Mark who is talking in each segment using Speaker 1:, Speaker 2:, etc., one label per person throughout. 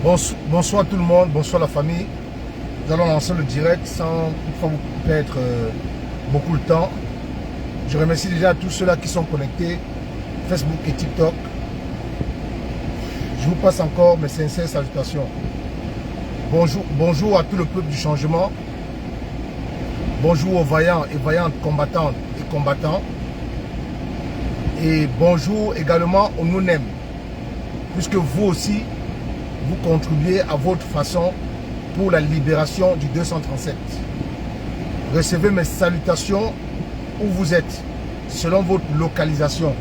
Speaker 1: Bonsoir tout le monde, bonsoir la famille. Nous allons lancer le direct sans vous perdre beaucoup de temps. Je remercie déjà tous ceux-là qui sont connectés, Facebook et TikTok. Je vous passe encore mes sincères salutations. Bonjour à tout le peuple du changement. Bonjour aux vaillants et vaillantes combattantes et combattants. Et bonjour également aux non-aim, puisque vous aussi, vous contribuez à votre façon pour la libération du 237. Recevez mes salutations où vous êtes, selon votre localisation.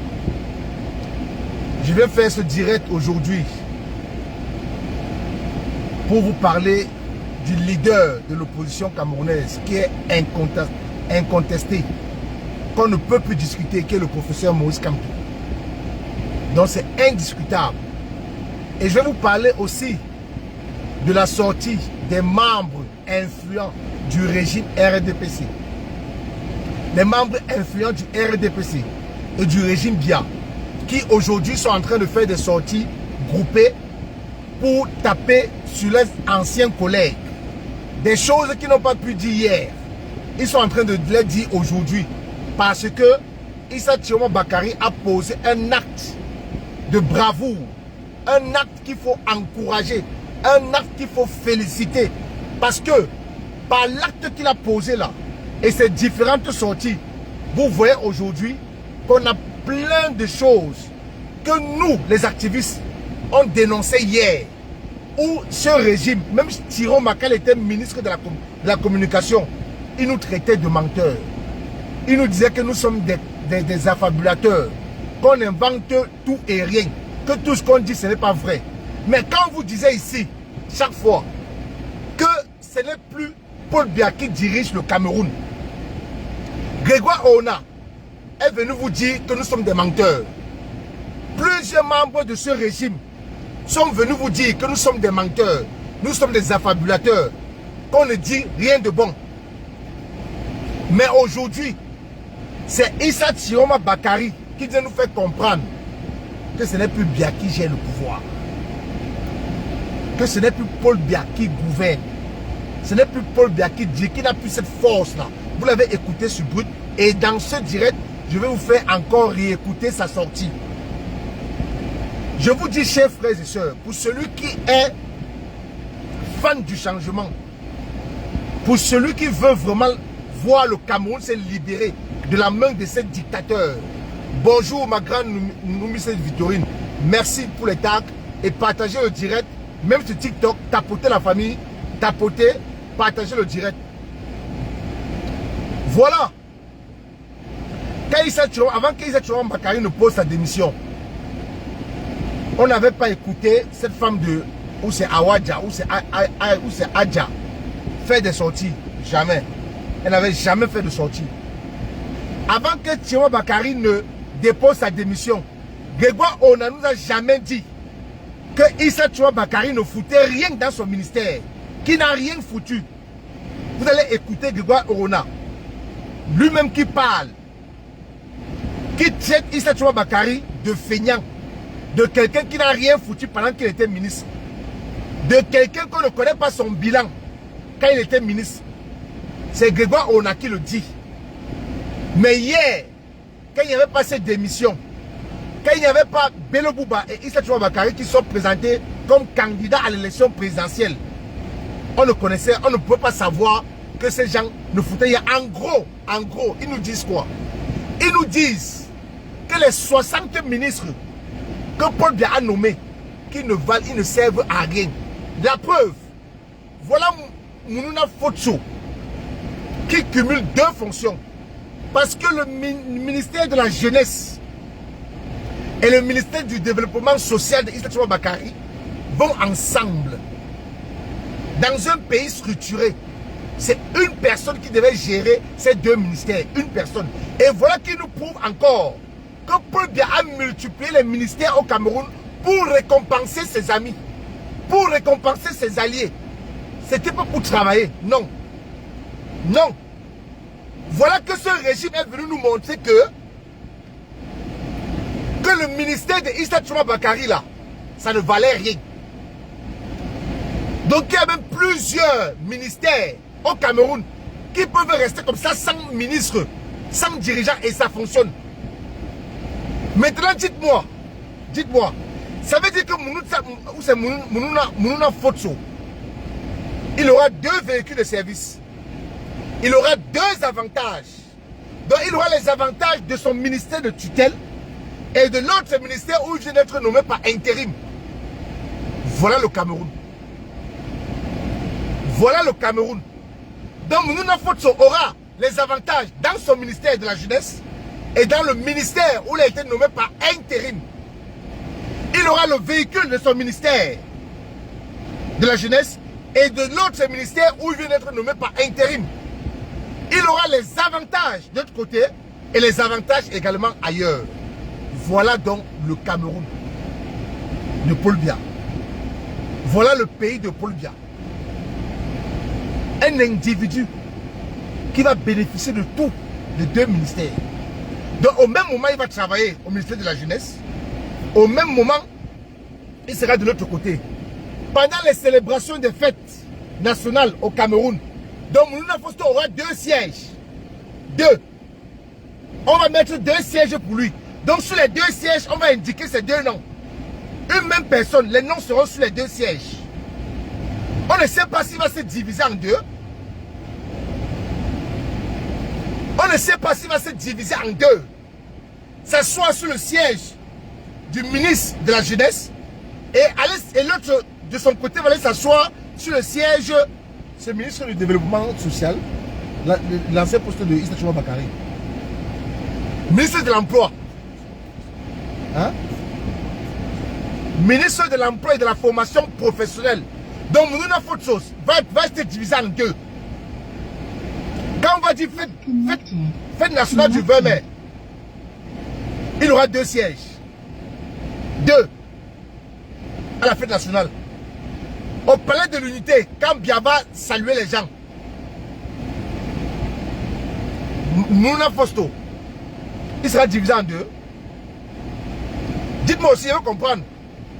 Speaker 1: Je vais faire ce direct aujourd'hui pour vous parler du leader de l'opposition camerounaise qui est incontesté, qu'on ne peut plus discuter, qui est le professeur Maurice Kamto. Donc c'est indiscutable. Et je vais vous parler aussi de la sortie des membres influents du régime RDPC. Les membres influents du RDPC et du régime Biya, qui aujourd'hui sont en train de faire des sorties groupées pour taper sur les anciens collègues. Des choses qu'ils n'ont pas pu dire hier. Ils sont en train de les dire aujourd'hui. Parce que Issa Thioma Bakary a posé un acte de bravoure. Un acte qu'il faut encourager. Un acte qu'il faut féliciter. Parce que par l'acte qu'il a posé là, et ses différentes sorties, vous voyez aujourd'hui qu'on a plein de choses que nous, les activistes, ont dénoncé hier. Où ce régime, même Thiron Makal était ministre de la communication, il nous traitait de menteurs. Il nous disait que nous sommes des affabulateurs, qu'on invente tout et rien, que tout ce qu'on dit ce n'est pas vrai. Mais quand vous disiez ici, chaque fois, que ce n'est plus Paul Biya qui dirige le Cameroun, Grégoire Ona est venu vous dire que nous sommes des menteurs. Plusieurs membres de ce régime sont venus vous dire que nous sommes des menteurs, nous sommes des affabulateurs, qu'on ne dit rien de bon. Mais aujourd'hui, c'est Issa Thioma Bakary qui vient nous faire comprendre que ce n'est plus Biya qui gère le pouvoir. Que ce n'est plus Paul Biya qui gouverne. Ce n'est plus Paul Biya qui dit, qui n'a plus cette force-là. Vous l'avez écouté sur Brut. Et dans ce direct, je vais vous faire encore réécouter sa sortie. Je vous dis, chers frères et sœurs, pour celui qui est fan du changement, pour celui qui veut vraiment voir le Cameroun se libérer de la main de ces dictateurs. Bonjour ma grande Noumise Victorine. Merci pour les tags et partagez le direct. Même sur TikTok, tapotez la famille, tapotez, partagez le direct. Voilà. Avant qu'Issa Thioma Bakary ne pose sa démission, on n'avait pas écouté cette femme de ou c'est Awadja ou c'est Adja faire des sorties. Jamais. Elle n'avait jamais fait de sortie. Avant que Thioma Bakary ne dépose sa démission, Grégoire Ona nous a jamais dit que Issa Thioma Bakary ne foutait rien dans son ministère, qui n'a rien foutu. Vous allez écouter Grégoire Ona, lui-même qui parle, qui traite Issa Thioma Bakary de feignant, de quelqu'un qui n'a rien foutu pendant qu'il était ministre, de quelqu'un qu'on ne connaît pas son bilan quand il était ministre. C'est Grégoire Ona qui le dit. Mais hier, quand il n'y avait pas cette démission, quand il n'y avait pas Bello Bouba et Issa Thioma Bakary qui sont présentés comme candidats à l'élection présidentielle, on ne pouvait pas savoir que ces gens ne foutaient rien. En gros, ils nous disent quoi? Ils nous disent que les 60 ministres que Paul Biya a nommés, qui ne valent, ils ne servent à rien. La preuve, voilà Mounouna Fotso, qui cumule 2 fonctions. Parce que le ministère de la jeunesse et le ministère du développement social de Issa Thioma Bakary vont ensemble. Dans un pays structuré, c'est une personne qui devait gérer ces 2 ministères. Une personne. Et voilà qui nous prouve encore que Paul Biya a multiplié les ministères au Cameroun pour récompenser ses amis, pour récompenser ses alliés. C'était pas pour travailler, non. Non. Voilà que ce régime est venu nous montrer que le ministère de Issa Thioma Bakary là, ça ne valait rien. Donc il y a même plusieurs ministères au Cameroun qui peuvent rester comme ça sans ministre, sans dirigeant et ça fonctionne. Maintenant dites-moi, ça veut dire que Mounouna Fotso, il aura 2 véhicules de service. Il aura 2 avantages. Donc il aura les avantages de son ministère de tutelle et de l'autre ministère où il vient d'être nommé par intérim. Voilà le Cameroun. Voilà le Cameroun. Donc Mounouna Fotso aura les avantages dans son ministère de la jeunesse et dans le ministère où il a été nommé par intérim. Il aura le véhicule de son ministère de la jeunesse et de l'autre ministère où il vient d'être nommé par intérim. Il aura les avantages de l'autre côté et les avantages également ailleurs. Voilà donc le Cameroun de Paul Biya. Voilà le pays de Paul Biya. Un individu qui va bénéficier de tout, de 2 ministères. Donc au même moment, il va travailler au ministère de la jeunesse. Au même moment, il sera de l'autre côté. Pendant les célébrations des fêtes nationales au Cameroun, donc Mounouna Fotso aura 2 sièges. 2. On va mettre 2 sièges pour lui. Donc sur les 2 sièges, on va indiquer ces 2 noms. Une même personne, les noms seront sur les 2 sièges. On ne sait pas s'il va se diviser en 2. On ne sait pas s'il va se diviser en 2. S'asseoir sur le siège du ministre de la jeunesse et l'autre de son côté va aller s'asseoir sur le siège du ministre du développement social, l'ancien poste de Issa Chuma Bakari. Ministre de l'emploi. Hein? Ministre de l'emploi et de la formation professionnelle. Donc Mounouna Fotso va être divisé en 2. Quand on va dire fête nationale du 20 mai, il aura 2 sièges. 2 à la fête nationale. Au palais de l'unité, quand Biya va saluer les gens, Mounouna Fotso, il sera divisé en 2. Dites-moi aussi, je veux comprendre.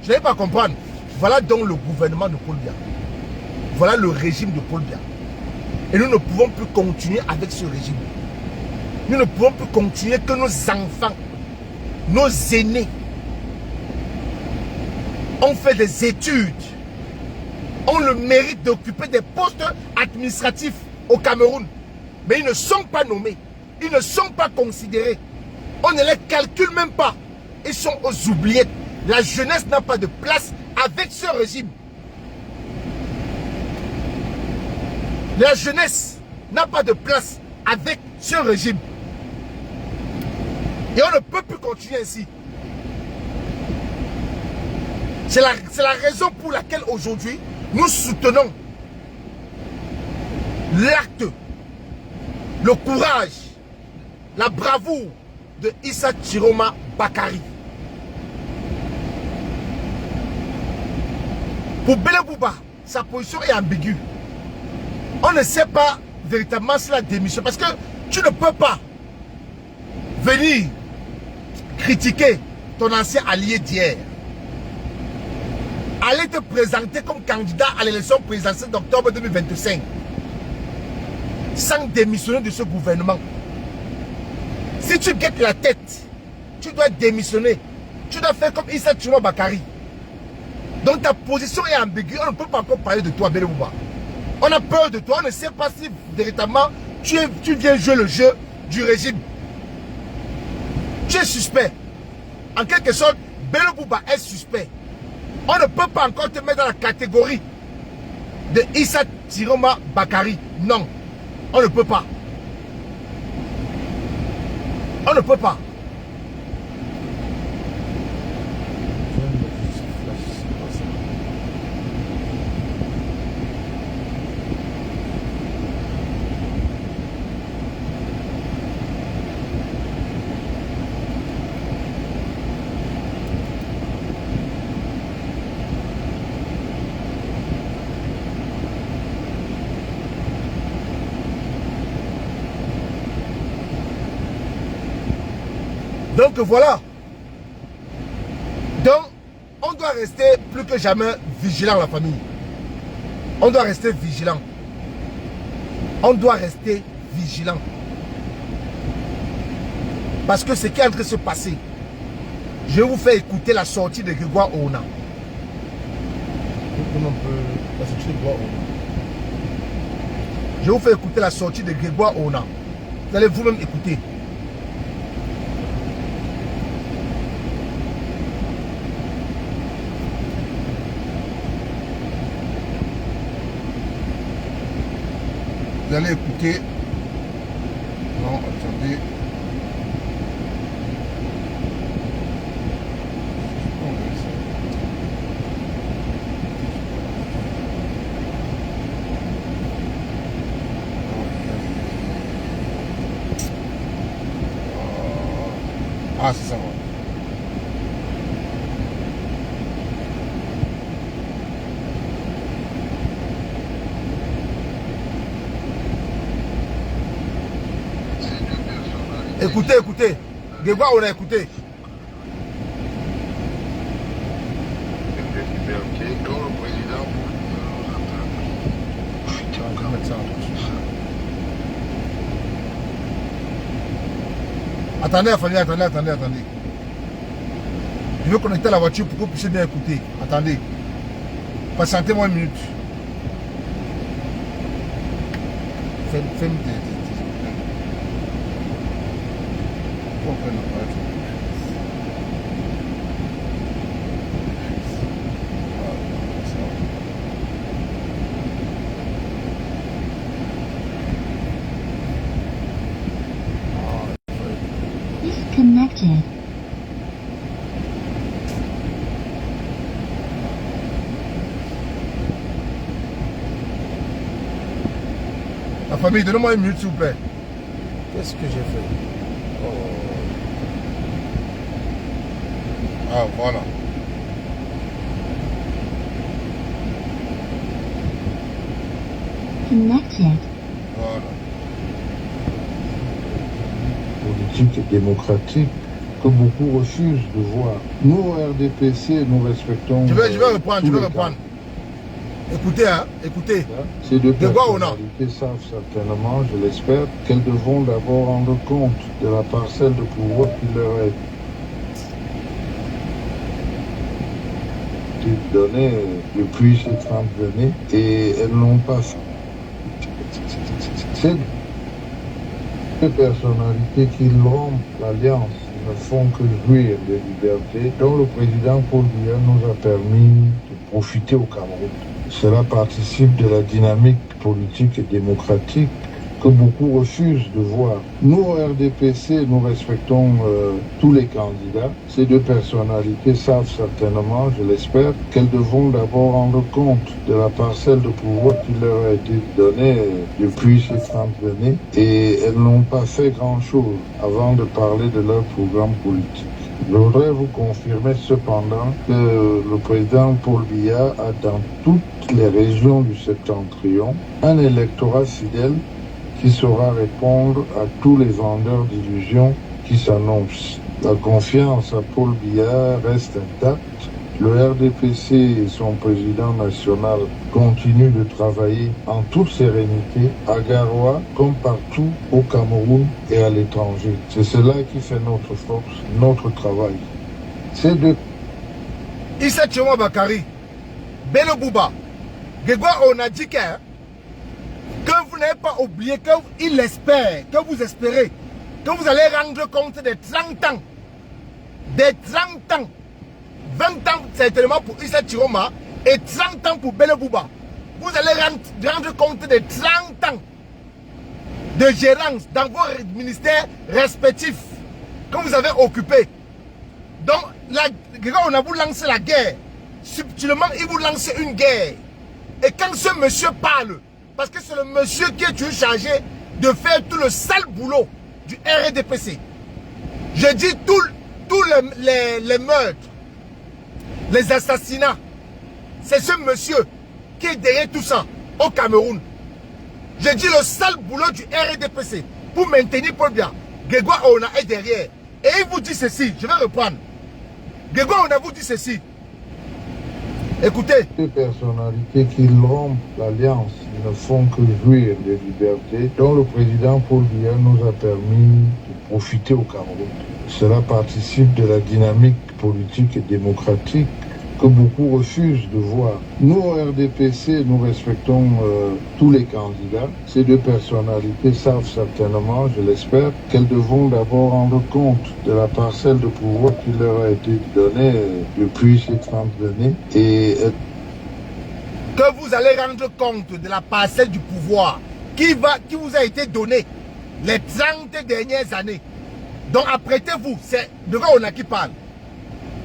Speaker 1: Je n'arrive pas à comprendre. Voilà donc le gouvernement de Paul Biya. Voilà le régime de Paul Biya. Et nous ne pouvons plus continuer avec ce régime. Nous ne pouvons plus continuer que nos enfants, nos aînés, ont fait des études, ont le mérite d'occuper des postes administratifs au Cameroun. Mais ils ne sont pas nommés. Ils ne sont pas considérés. On ne les calcule même pas. Ils sont aux oubliettes. La jeunesse n'a pas de place avec ce régime. La jeunesse n'a pas de place avec ce régime. Et on ne peut plus continuer ainsi. C'est la raison pour laquelle aujourd'hui, nous soutenons l'acte, le courage, la bravoure de Issa Chiroma Bakari. Pour Bele Bouba, sa position est ambiguë. On ne sait pas véritablement si la démission, parce que tu ne peux pas venir critiquer ton ancien allié d'hier, aller te présenter comme candidat à l'élection présidentielle d'octobre 2025 sans démissionner de ce gouvernement. Si tu guettes la tête, tu dois démissionner. Tu dois faire comme Issa Chuma Bakari. Donc ta position est ambiguë. On ne peut pas encore parler de toi, Bele Bouba. On a peur de toi. On ne sait pas si véritablement tu viens jouer le jeu du régime. Tu es suspect. En quelque sorte, Bele Bouba est suspect. On ne peut pas encore te mettre dans la catégorie de Issa Chiroma Bakari. Non, on ne peut pas. On ne peut pas. Donc voilà. Donc, on doit rester plus que jamais vigilant la famille. On doit rester vigilant. On doit rester vigilant. Parce que ce qui est en train de se passer, je vais vous faire écouter la sortie de Grégoire Ona. Je vais vous faire écouter la sortie de Grégoire Ona. Vous allez vous-même écouter. Vous allez écouter. Non, attendez. Ah, c'est ça, ouais. Écoutez, écoutez. Grégoire, on a écouté. Attendez, attendez. Je veux connecter la voiture pour que vous puissiez bien écouter. Attendez. Patientez-moi une minute. Fais-moi
Speaker 2: Disconnected.
Speaker 1: La famille, donnez-moi une minute s'il vous plaît. Qu'est-ce que j'ai fait? Oh. Ah, voilà.
Speaker 2: Connected.
Speaker 1: Voilà.
Speaker 3: Politique et démocratique que beaucoup refusent de voir. Nous, au RDPC, nous respectons...
Speaker 1: Je vais reprendre. Écoutez, hein, écoutez.
Speaker 3: Ces deux
Speaker 1: Grégoire Ona
Speaker 3: personnalités savent certainement, je l'espère, qu'elles devront d'abord rendre compte de la parcelle de pouvoir qui leur est donnée depuis ces 30 années et elles n'ont pas fait. Ces deux personnalités qui rompent l'alliance ne font que jouir des libertés dont le président Paul Biya nous a permis de profiter au Cameroun. Cela participe de la dynamique politique et démocratique que beaucoup refusent de voir. Nous, au RDPC, nous respectons tous les candidats. Ces deux personnalités savent certainement, je l'espère, qu'elles devront d'abord rendre compte de la parcelle de pouvoir qui leur a été donnée depuis ces 30 années et elles n'ont pas fait grand-chose avant de parler de leur programme politique. Je voudrais vous confirmer cependant que le président Paul Biya a dans toutes les régions du septentrion un électorat fidèle qui saura répondre à tous les vendeurs d'illusions qui s'annoncent. La confiance à Paul Biya reste intacte. Le RDPC et son président national continuent de travailler en toute sérénité à Garoua comme partout au Cameroun et à l'étranger. C'est cela qui fait notre force, notre travail. C'est de...
Speaker 1: Issa Tchoma Bakari, Bello Bouba, Grégoire Ona dit que vous n'avez pas oublié, qu'il espère, que vous espérez, que vous allez rendre compte des 30 ans. Des 30 ans. 20 ans certainement pour Issa Chiroma et 30 ans pour Bello Bouba. Vous allez rendre compte des 30 ans de gérance dans vos ministères respectifs que vous avez occupés. Donc, on a vous lancé la guerre. Subtilement, il vous lance une guerre. Et quand ce monsieur parle, parce que c'est le monsieur qui est chargé de faire tout le sale boulot du RDPC. Je dis tous les meurtres, les assassinats. C'est ce monsieur qui est derrière tout ça au Cameroun. Je dis le sale boulot du RDPC pour maintenir Paul Biya. Grégoire Ona est derrière. Et il vous dit ceci, je vais reprendre. Grégoire Ona vous dit ceci. Écoutez.
Speaker 3: Des personnalités qui rompent l'alliance ne font que jouir des libertés dont le président Paul Biya nous a permis de profiter au Cameroun. Cela participe de la dynamique politique et démocratique que beaucoup refusent de voir. Nous, au RDPC, nous respectons tous les candidats. Ces deux personnalités savent certainement, je l'espère, qu'elles devront d'abord rendre compte de la parcelle de pouvoir qui leur a été donnée depuis ces 30 années. Et
Speaker 1: que vous allez rendre compte de la parcelle du pouvoir qui vous a été donnée les 30 dernières années. Donc apprêtez-vous, c'est Grégoire Ona qui parle.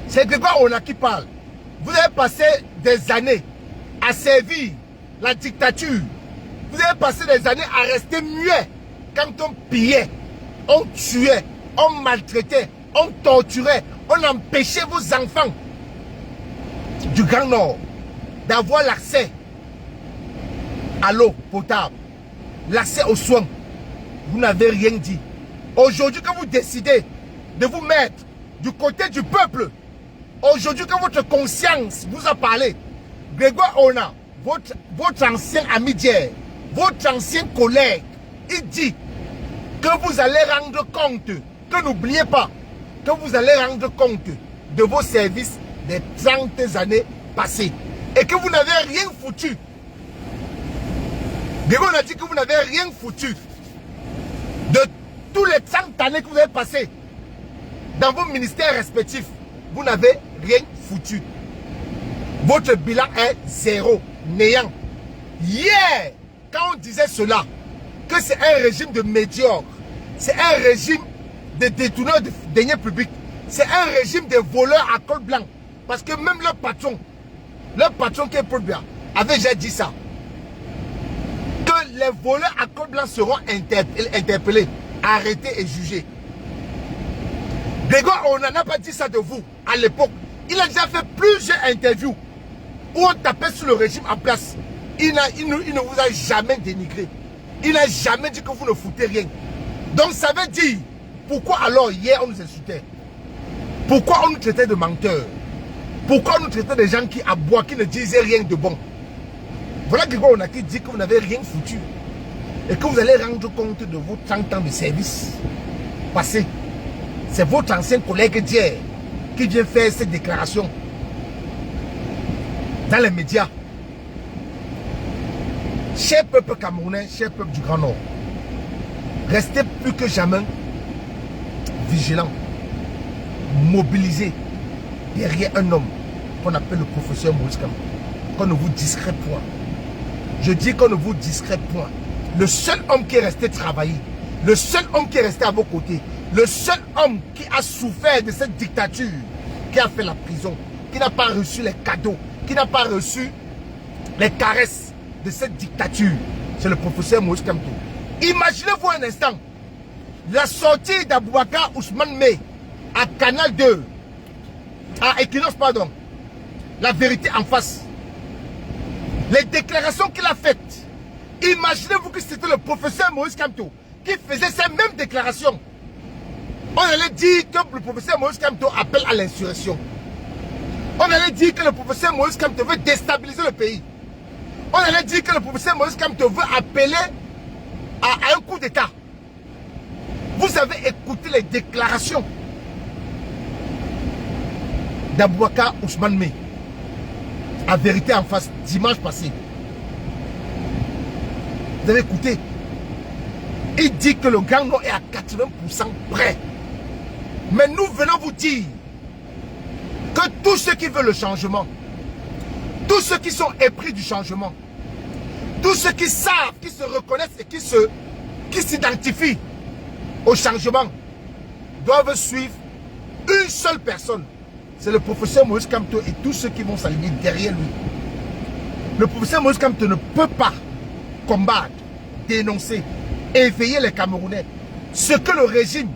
Speaker 1: C'est Grégoire Ona qui parle. Vous avez passé des années à servir la dictature. Vous avez passé des années à rester muet quand on pillait, on tuait, on maltraitait, on torturait, on empêchait vos enfants du Grand Nord d'avoir l'accès à l'eau potable, l'accès aux soins. Vous n'avez rien dit. Aujourd'hui, quand vous décidez de vous mettre du côté du peuple, aujourd'hui, quand votre conscience vous a parlé, Grégoire Ona, votre ancien ami d'hier, votre ancien collègue, il dit que vous allez rendre compte, que n'oubliez pas, que vous allez rendre compte de vos services des 30 années passées et que vous n'avez rien foutu. Grégoire a dit que vous n'avez rien foutu de tous les 30 années que vous avez passées dans vos ministères respectifs. Vous n'avez rien foutu. Votre bilan est zéro, néant. Hier, quand on disait cela, que c'est un régime de médiocres, c'est un régime de détourneurs de deniers publics, c'est un régime de voleurs à col blanc. Parce que même leur patron qui est Paul Biya, avait déjà dit ça. Que les voleurs à col blanc seront interpellés, arrêtés et jugés. Grégoire, on n'en a pas dit ça de vous à l'époque. Il a déjà fait plusieurs interviews où on tapait sur le régime en place. Il ne vous a jamais dénigré. Il n'a jamais dit que vous ne foutez rien. Donc ça veut dire, pourquoi alors hier on nous insultait? Pourquoi on nous traitait de menteurs? Pourquoi on nous traitait de gens qui aboient, qui ne disaient rien de bon? Voilà Grégoire Ona qui dit que vous n'avez rien foutu. Et que vous allez rendre compte de vos 30 ans de service passé. C'est votre ancien collègue d'hier qui vient faire cette déclaration dans les médias. Cher peuple camerounais, cher peuple du Grand Nord, restez plus que jamais vigilants, mobilisés derrière un homme qu'on appelle le professeur Maurice Kamto. Qu'on ne vous distrait point. Je dis qu'on ne vous distrait point. Le seul homme qui est resté travailler, le seul homme qui est resté à vos côtés, le seul homme qui a souffert de cette dictature, qui a fait la prison, qui n'a pas reçu les cadeaux, qui n'a pas reçu les caresses de cette dictature, c'est le professeur Maurice Kamto. Imaginez-vous un instant la sortie d'Aboubacar Ousmane Mey à Canal 2, à Equinox, pardon, la vérité en face. Les déclarations qu'il a faites. Imaginez-vous que c'était le professeur Maurice Kamto qui faisait ces mêmes déclarations. On allait dire que le professeur Maurice Kamto appelle à l'insurrection. On allait dire que le professeur Maurice Kamto veut déstabiliser le pays. On allait dire que le professeur Maurice Kamto veut appeler à un coup d'État. Vous avez écouté les déclarations d'Aboubacar Ousmane Mey à vérité en face dimanche passé. Vous avez écouté. Il dit que le Grand Nord est à 80% prêt. Mais nous venons vous dire que tous ceux qui veulent le changement, tous ceux qui sont épris du changement, tous ceux qui savent, qui se reconnaissent et qui s'identifient au changement, doivent suivre une seule personne. C'est le professeur Maurice Kamto et tous ceux qui vont s'aligner derrière lui. Le professeur Maurice Kamto ne peut pas combattre, dénoncer, éveiller les Camerounais. Ce que le régime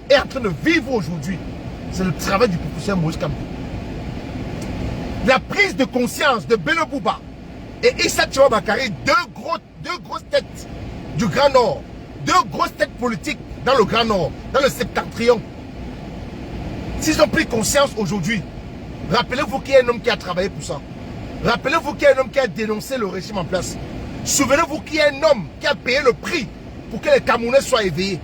Speaker 1: est en train de vivre aujourd'hui, c'est le travail du professeur Maurice Kamto. La prise de conscience de Bello Bouba et Issa Tchouba Bakary, deux grosses têtes du Grand Nord, deux grosses têtes politiques dans le Grand Nord, dans le septentrion. S'ils ont pris conscience aujourd'hui, rappelez-vous qu'il y a un homme qui a travaillé pour ça. Rappelez-vous qu'il y a un homme qui a dénoncé le régime en place. Souvenez-vous qu'il y a un homme qui a payé le prix pour que les Camerounais soient éveillés.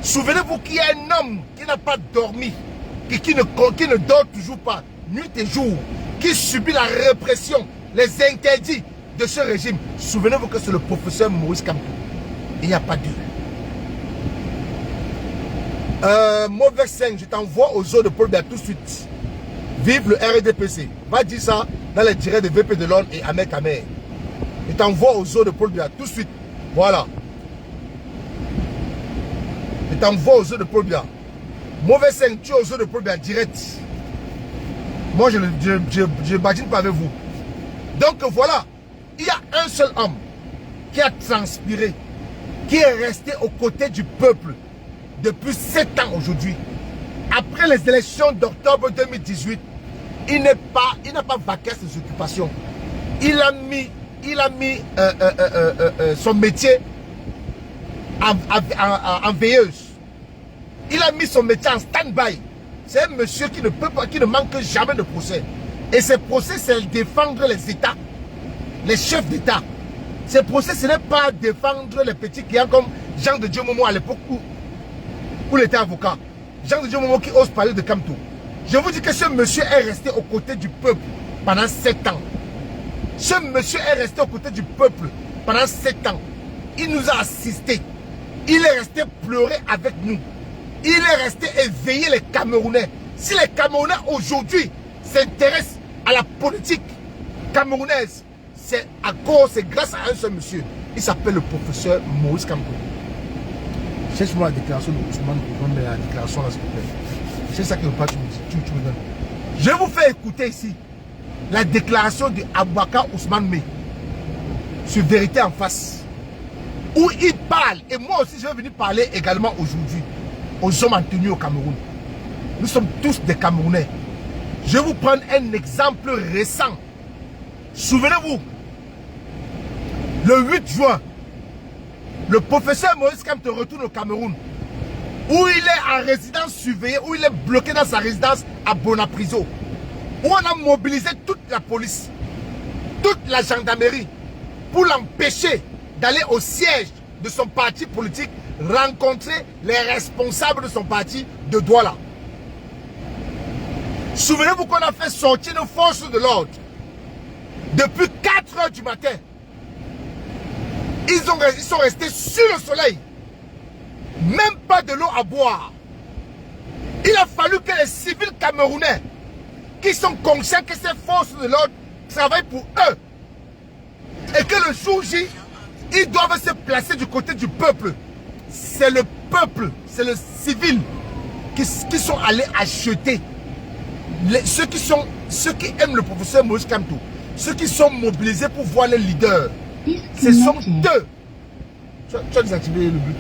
Speaker 1: Souvenez-vous qu'il y a un homme qui n'a pas dormi, qui ne dort toujours pas, nuit et jour, qui subit la répression, les interdits de ce régime. Souvenez-vous que c'est le professeur Maurice Kamto. Il n'y a pas d'eux. Mauvais 5, je t'envoie aux eaux de Paul Biya tout de suite. Vive le RDPC. Va dire ça dans les directs de VP de Londres et Ahmed Kamer. Je t'envoie aux eaux de Paul Biya tout de suite. Voilà. Je t'envoie aux eaux de Paul Biya. Mauvais 5, tu es aux eaux de Paul Biya direct. Moi, je ne badine pas avec vous. Donc voilà. Il y a un seul homme qui a transpiré, qui est resté aux côtés du peuple depuis 7 ans aujourd'hui. Après les élections d'octobre 2018, il n'a pas vaqué ses occupations. Il a mis son métier en veilleuse. Il a mis son métier en stand-by. C'est un monsieur qui ne manque jamais de procès. Et ces procès, c'est défendre les États, les chefs d'État. Ces procès, ce n'est pas défendre les petits clients comme Jean de Dieu Momo à l'époque où il était avocat. Jean de Dieu Momo qui ose parler de Kamto. Je vous dis que ce monsieur est resté aux côtés du peuple pendant 7 ans. Ce monsieur est resté aux côtés du peuple pendant 7 ans. Il nous a assistés. Il est resté pleurer avec nous. Il est resté éveiller les Camerounais. Si les Camerounais aujourd'hui s'intéressent à la politique camerounaise, c'est grâce à un seul monsieur. Il s'appelle le professeur Maurice Kamto. Cherche-moi la déclaration de Ousmane pour la déclaration là, s'il te plaît. C'est ça que tu me donnes. Je vous fais écouter ici la déclaration de Aboubakar Ousmane Mey sur Vérité en face, où il parle, et moi aussi je vais venir parler également aujourd'hui aux hommes en tenue au Cameroun. Nous sommes tous des Camerounais. Je vais vous prendre un exemple récent. Souvenez-vous, le 8 juin, le professeur Maurice Kamto retourne au Cameroun, où il est en résidence surveillée, où il est bloqué dans sa résidence à Bonapriso, où on a mobilisé toute la police, toute la gendarmerie, pour l'empêcher d'aller au siège de son parti politique, rencontrer les responsables de son parti de Douala. Souvenez-vous qu'on a fait sortir nos forces de l'ordre depuis 4 heures du matin. Ils sont restés sur le soleil. Même pas de l'eau à boire. Il a fallu que les civils camerounais, qui sont conscients que ces forces de l'ordre travaillent pour eux, et que le jour J, ils doivent se placer du côté du peuple. C'est le peuple, c'est le civil qui sont allés acheter. Ceux qui aiment le professeur Maurice Kamto, ceux qui sont mobilisés pour voir les leaders, ce sont eux. Tu as désactivé le but.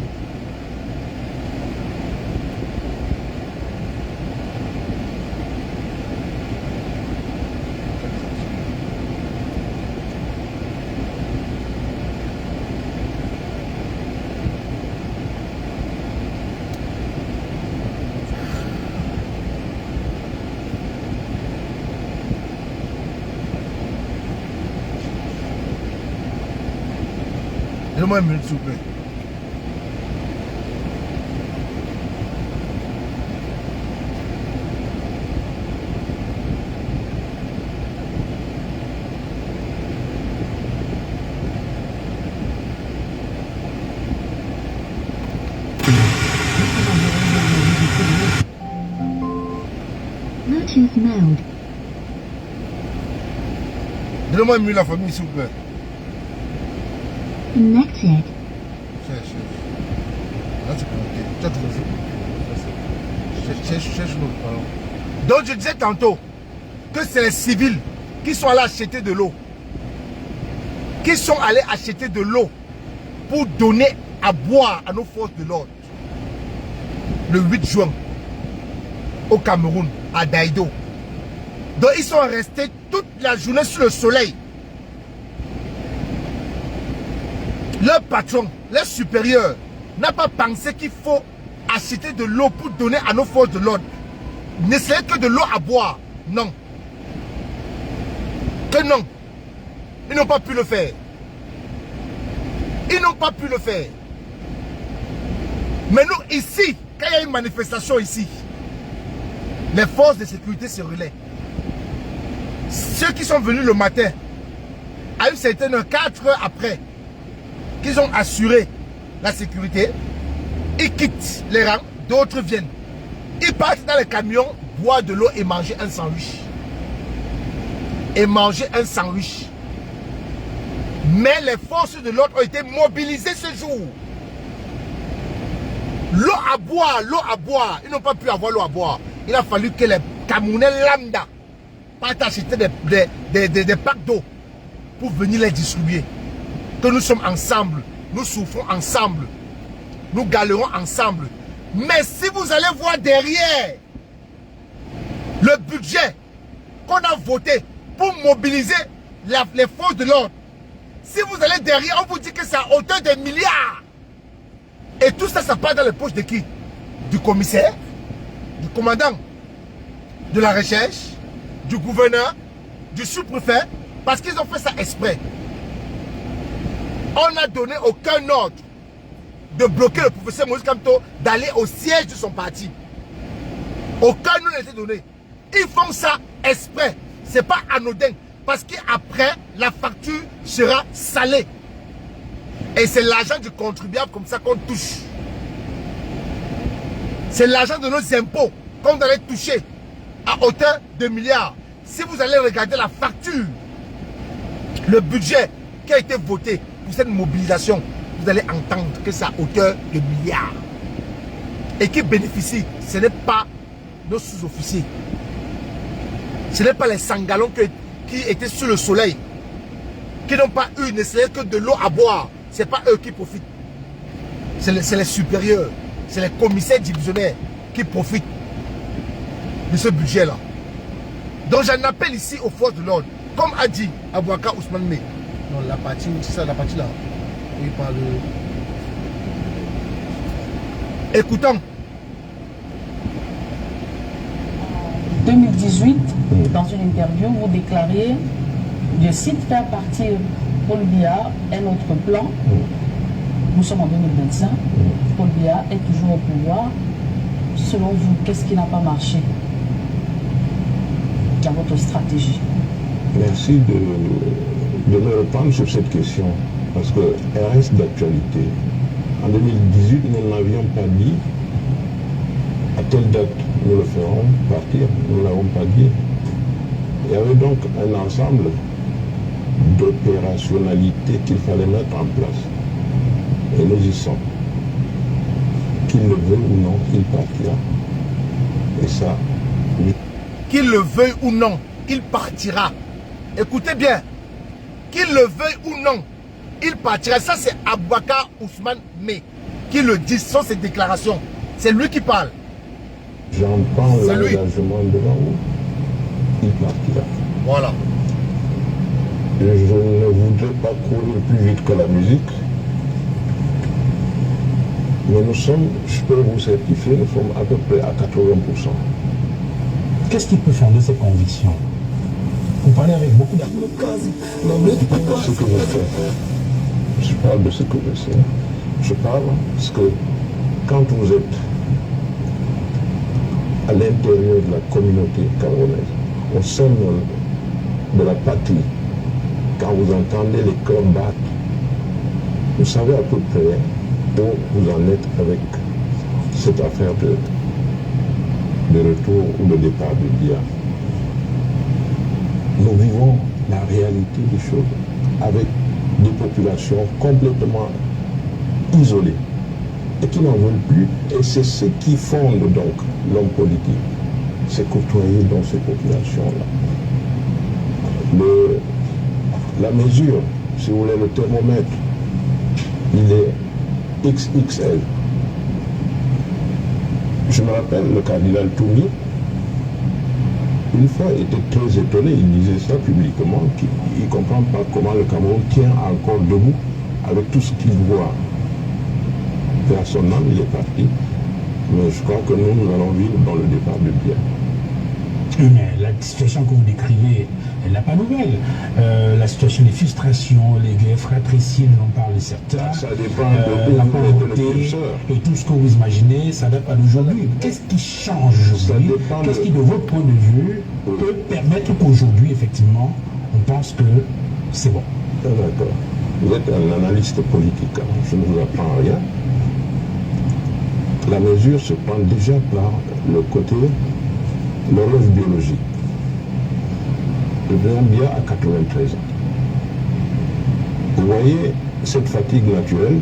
Speaker 1: Donne-moi une minute, s'il vous plaît.
Speaker 2: Bluetooth mode.
Speaker 1: Donne-moi une minute, la famille, s'il vous plaît.
Speaker 2: Connected.
Speaker 1: Donc je disais tantôt que c'est les civils qui sont allés acheter de l'eau. Qui sont allés acheter de l'eau pour donner à boire à nos forces de l'ordre. Le 8 juin, au Cameroun, à Daïdo. Donc ils sont restés toute la journée sur le soleil. Leur patron, leur supérieur, n'a pas pensé qu'il faut acheter de l'eau pour donner à nos forces de l'ordre. Ne serait que de l'eau à boire. Non. que non, ils n'ont pas pu le faire. Ils n'ont pas pu le faire. Mais nous, ici, quand il y a une manifestation ici, les forces de sécurité se relaient. Ceux qui sont venus le matin, à une certaine heure, 4 heures après, qu'ils ont assuré la sécurité, ils quittent les rangs, d'autres viennent. Ils partent dans les camions, boire de l'eau et manger un sandwich. Et manger un sandwich. Mais les forces de l'ordre ont été mobilisées ce jour. L'eau à boire, l'eau à boire. Ils n'ont pas pu avoir l'eau à boire. Il a fallu que les Camerounais lambda partent acheter des packs d'eau pour venir les distribuer. Que nous sommes ensemble, nous souffrons ensemble, nous galerons ensemble. Mais si vous allez voir derrière le budget qu'on a voté pour mobiliser les forces de l'ordre, si vous allez derrière, on vous dit que c'est à hauteur de milliards. Et tout ça, ça part dans les poches de qui? Du commissaire, du commandant de la recherche, du gouverneur, du sous-préfet, parce qu'ils ont fait ça exprès. On n'a donné aucun ordre de bloquer le professeur Moïse Kamto d'aller au siège de son parti. Aucun nom n'a été donné. Ils font ça exprès. Ce n'est pas anodin. Parce qu'après, la facture sera salée. Et c'est l'argent du contribuable comme ça qu'on touche. C'est l'argent de nos impôts qu'on allait toucher à hauteur de milliards. Si vous allez regarder la facture, le budget qui a été voté pour cette mobilisation, vous allez entendre que c'est à hauteur de milliards. Et qui bénéficie, ce n'est pas nos sous-officiers. Ce n'est pas les sangalons qui étaient sous le soleil, qui n'ont pas eu ne serait que de l'eau à boire. Ce n'est pas eux qui profitent. C'est les supérieurs, c'est les commissaires divisionnaires qui profitent de ce budget-là. Donc j'en appelle ici aux forces de l'ordre, comme a dit Abouaka Ousmane Mé. Non, la partie, c'est ça, la partie là. Il parle. Écoutons.
Speaker 4: 2018, dans une interview, vous déclarez, je cite, faire partir Paul Biya est notre plan. Nous sommes en 2025. Paul Biya est toujours au pouvoir. Selon vous, qu'est-ce qui n'a pas marché dans votre stratégie?
Speaker 5: Merci de me reprendre sur cette question, parce qu'elle reste d'actualité. En 2018, nous n'avions pas dit à telle date nous le ferons partir, nous ne l'avons pas dit. Il y avait donc un ensemble d'opérationnalités qu'il fallait mettre en place. Et nous y sommes. Qu'il le veuille ou non, il partira. Et ça, oui.
Speaker 1: Qu'il le veuille ou non, il partira. Écoutez bien. Qu'il le veuille ou non, il partira. Ça, c'est Abouaka Ousmane Mé qui le dit, ce sont ses déclarations. C'est lui qui parle.
Speaker 5: J'entends l'engagement devant vous. Il partira.
Speaker 1: Voilà.
Speaker 5: Je ne voudrais pas courir plus vite que la musique. Mais nous sommes, je peux vous certifier, nous sommes à peu près à 80%.
Speaker 6: Qu'est-ce qui peut fonder ces convictions? Vous parlez avec beaucoup d'amour.
Speaker 5: Ce que je fais, je parle de ce que je sais. Je parle parce que quand vous êtes à l'intérieur de la communauté camerounaise, au sein de la patrie, quand vous entendez les cœurs battre, vous savez à peu près où vous en êtes avec cette affaire de retour ou de départ du Biya. Nous vivons la réalité des choses avec des populations complètement isolées et qui n'en veulent plus. Et c'est ce qui fonde donc l'homme politique. C'est côtoyer dans ces populations-là. La mesure, si vous voulez, le thermomètre, il est XXL. Je me rappelle, le cardinal Toumi, une fois, était très étonné, il disait ça publiquement, qu'il ne comprend pas comment le Cameroun tient encore debout avec tout ce qu'il voit. À son âme, il est parti, mais je crois que nous allons vivre dans le départ de Biya.
Speaker 6: Mais la situation que vous décrivez, elle n'est pas nouvelle. La situation des frustrations, les guerres fratricides dont parlent certains,
Speaker 5: Ça dépend
Speaker 6: la
Speaker 5: de
Speaker 6: pauvreté
Speaker 5: l'écurseur.
Speaker 6: et tout ce que vous imaginez, ça date pas d'aujourd'hui. Qu'est-ce qui change aujourd'hui?
Speaker 5: dépend
Speaker 6: Qu'est-ce
Speaker 5: de-
Speaker 6: qui, de votre point de vue, peut permettre qu'aujourd'hui, effectivement, on pense que c'est bon?
Speaker 5: Ah, d'accord. Vous êtes un analyste politique, hein. Je ne vous apprends rien. La mesure se prend déjà par le côté, l'horloge biologique. Le président Biya a 93 ans. Vous voyez cette fatigue naturelle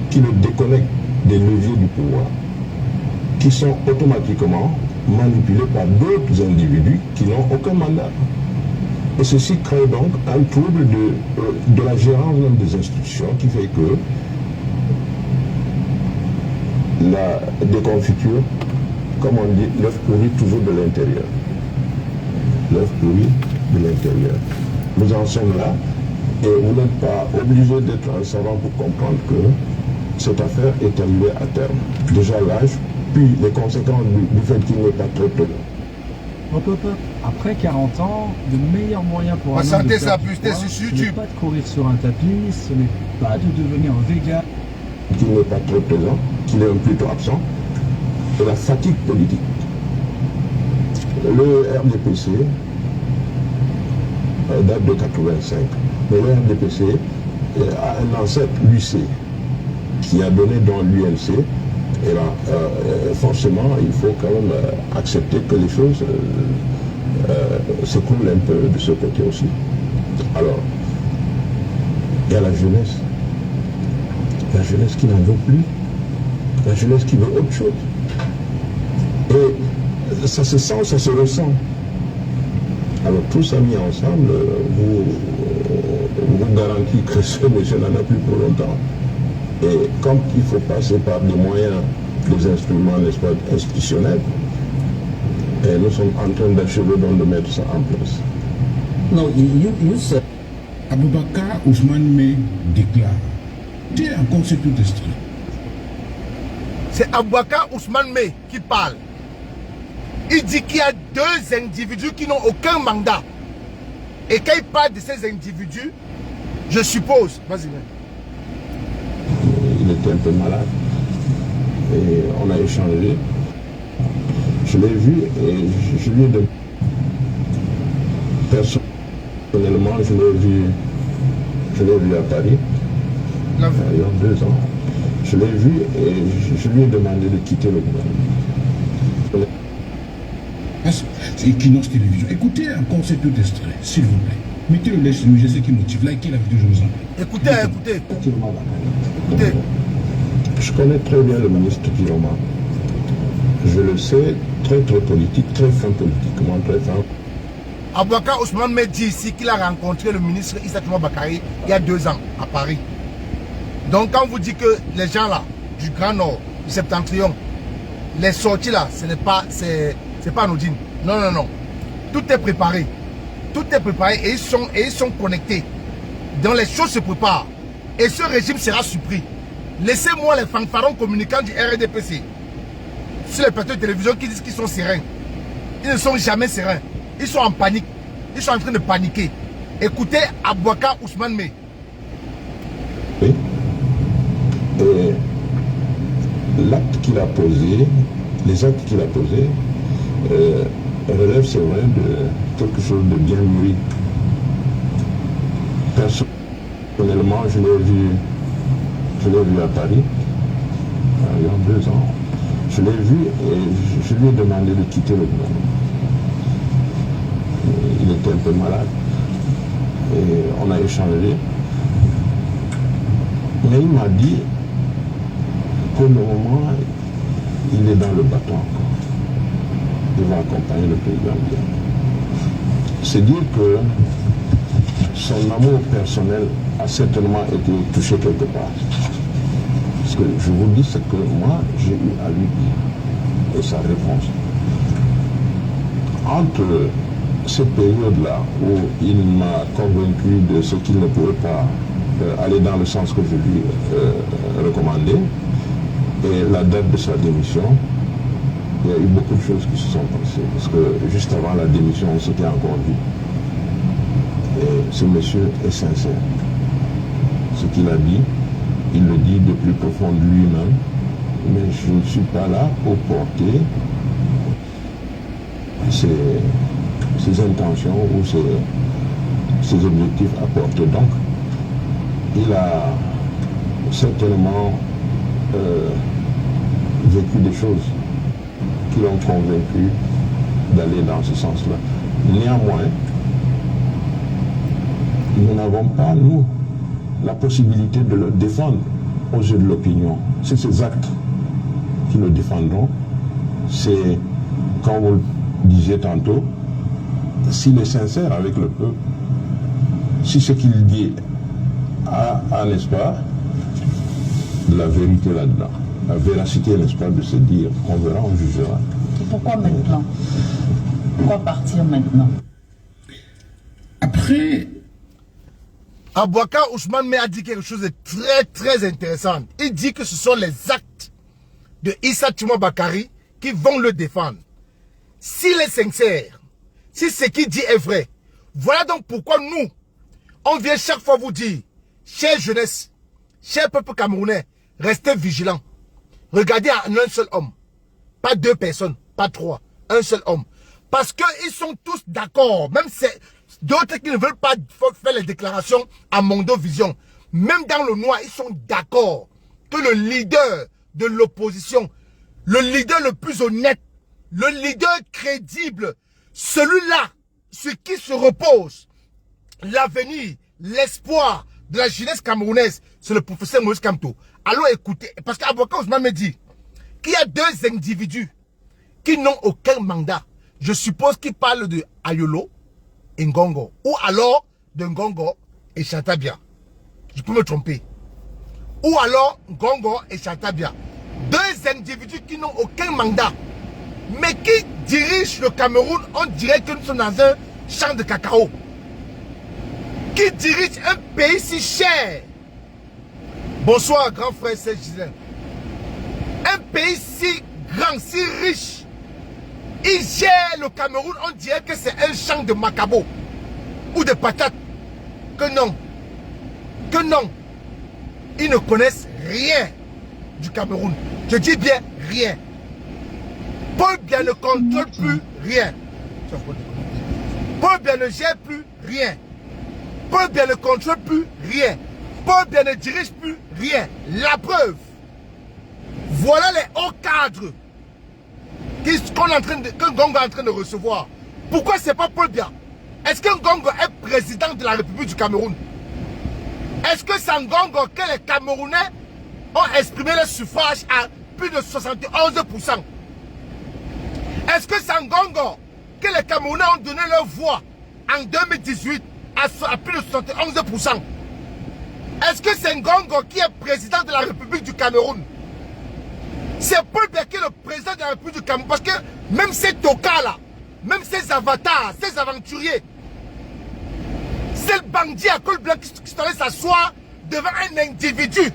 Speaker 5: qui le déconnecte des leviers du pouvoir, qui sont automatiquement manipulés par d'autres individus qui n'ont aucun mandat. Et ceci crée donc un trouble de la gérance même des institutions qui fait que la déconfiture, comme on dit, l'œuf pourri toujours de l'intérieur. L'œuf pourri de l'intérieur. Nous en sommes là et vous n'êtes pas obligé d'être un savant pour comprendre que cette affaire est arrivée à terme. Déjà l'âge, puis les conséquences du fait qu'il n'est pas très tôt.
Speaker 7: On peut pas, après 40 ans, le meilleur moyen pour un homme
Speaker 1: santé,
Speaker 7: de
Speaker 1: ça
Speaker 7: perdre
Speaker 1: a
Speaker 7: du
Speaker 1: pu
Speaker 7: poids,
Speaker 1: sur
Speaker 7: ce n'est
Speaker 1: YouTube.
Speaker 7: pas de courir sur un tapis, ce n'est pas de devenir un végan.
Speaker 5: Qu'il n'est pas très présent, qu'il est plutôt absent, et la fatigue politique. Le RDPC date de 85, mais le RDPC a un ancêtre, l'UC, qui a donné dans l'UNC, et là, forcément, il faut quand même accepter que les choses s'écoulent un peu de ce côté aussi. Alors, il y a la jeunesse. La jeunesse qui n'en veut plus, la jeunesse qui veut autre chose. Et ça se sent, ça se ressent. Alors tout ça mis ensemble, vous garantit que ce monsieur n'en a plus pour longtemps. Et comme il faut passer par des moyens, des instruments, n'est-ce pas, institutionnels, et nous sommes en train d'achever donc de mettre ça en place.
Speaker 8: No, you said.
Speaker 9: Aboubakar Ousmane Mey déclare. Tu es encore sur tout extrait.
Speaker 1: C'est Aboubakar Ousmane Mey qui parle. Il dit qu'il y a deux individus qui n'ont aucun mandat. Et quand il parle de ces individus, je suppose, vas-y.
Speaker 5: Il était un peu malade. Et on a échangé. Je l'ai vu et je lui ai demandé. Personnellement, je l'ai vu à Paris. Il y a 2 ans. Je l'ai vu et je lui ai demandé de quitter le gouvernement.
Speaker 9: C'est Equinox Télévision. Écoutez encore cet autre extrait, s'il vous plaît. Mettez le lait sur je sais qui motive. Likez la vidéo, je vous en prie.
Speaker 1: Écoutez. Écoutez.
Speaker 5: Je connais très bien le ministre Giroma. Je le sais, très politique, très fin politiquement, très fin.
Speaker 1: Aboubakar Ousmane Mey dit ici qu'il a rencontré le ministre Issa Touma Bakary il y a 2 ans à Paris. Donc quand vous dites que les gens là, du Grand Nord, du Septentrion, les sorties là, ce n'est pas, c'est pas anodine. Non. Tout est préparé. Tout est préparé et ils sont connectés. Donc les choses se préparent. Et ce régime sera surpris. Laissez-moi les fanfarons communicants du RDPC sur les plateaux de télévision qui disent qu'ils sont sereins. Ils ne sont jamais sereins. Ils sont en panique. Ils sont en train de paniquer. Écoutez Aboubakar Ousmane Mey.
Speaker 5: Et l'acte qu'il a posé, les actes qu'il a posés, relèvent, c'est vrai, de quelque chose de bien mûri. Personnellement, je l'ai vu à Paris, il y a 2 ans. Je l'ai vu et je lui ai demandé de quitter le gouvernement. Il était un peu malade et on a échangé. Mais il m'a dit, pour le moment, il est dans le bâton encore. Il va accompagner le président Biya. C'est dire que son amour personnel a certainement été touché quelque part. Ce que je vous dis, c'est que moi, j'ai eu à lui dire, et sa réponse. Entre cette période-là où il m'a convaincu de ce qu'il ne pouvait pas aller dans le sens que je lui recommandais, et la date de sa démission, il y a eu beaucoup de choses qui se sont passées. Parce que juste avant la démission, on s'était encore vu. Et ce monsieur est sincère. Ce qu'il a dit, il le dit de plus profond de lui-même. Mais je ne suis pas là pour porter ses intentions ou ses objectifs à porter. Donc, il a certainement vécu des choses qui l'ont convaincu d'aller dans ce sens-là. Néanmoins, nous n'avons pas, nous, la possibilité de le défendre aux yeux de l'opinion. C'est ces actes qui le défendront. C'est, comme vous le disiez tantôt, s'il est sincère avec le peuple, si ce qu'il dit a, n'est-ce pas, de la vérité là-dedans, la véracité, n'est-ce pas, de se dire, on verra, on jugera.
Speaker 4: Et pourquoi maintenant? Pourquoi partir maintenant?
Speaker 9: Après,
Speaker 1: Abouakar Ousmane a dit quelque chose de très très intéressant. Il dit que ce sont les actes de Issa Tchimo Bakari qui vont le défendre. S'il est sincère, si ce qu'il dit est vrai, voilà donc pourquoi nous, on vient chaque fois vous dire, chère jeunesse, cher peuple camerounais, restez vigilants. Regardez à un seul homme, pas deux personnes, pas trois, un seul homme. Parce qu'ils sont tous d'accord, même d'autres qui ne veulent pas faire les déclarations à Mondo Vision, même dans le noir, ils sont d'accord que le leader de l'opposition, le leader le plus honnête, le leader crédible, celui-là, sur qui se repose l'avenir, l'espoir de la jeunesse camerounaise, c'est le professeur Moïse Kamto. Allons écouter, parce qu'Abouakar Ousmane me dit qu'il y a deux individus qui n'ont aucun mandat. Je suppose qu'il parle de Ayolo et Ngongo, ou alors de Ngongo et Chantabia. Je peux me tromper. Ou alors Ngongo et Chantabia. Deux individus qui n'ont aucun mandat, mais qui dirigent le Cameroun, on dirait que nous sommes dans un champ de cacao. Qui dirige un pays si cher. Bonsoir, grand frère Serge Gislain. Un pays si grand, si riche. Il gère le Cameroun, on dirait que c'est un champ de macabo ou de patates. Que non. Que non. Ils ne connaissent rien du Cameroun. Je dis bien rien. Paul Biya ne contrôle plus rien. Paul Biya ne gère plus rien. Paul Biya ne contrôle plus rien. Paul Biya ne dirige plus rien. La preuve. Voilà les hauts cadres que Ngongo est en train de recevoir. Pourquoi c'est pas Paul Biya? Est-ce que Ngongo est président de la République du Cameroun? Est-ce que c'est Ngongo que les Camerounais ont exprimé le suffrage à plus de 71%? Est-ce que c'est Ngongo que les Camerounais ont donné leur voix en 2018 à plus de 71%? Est-ce que c'est Ngongo qui est président de la République du Cameroun? C'est Paul Biya qui est le président de la République du Cameroun. Parce que même ces tokas là, même ces avatars, ces aventuriers, c'est le bandit à col blanc qui s'allait s'asseoir devant un individu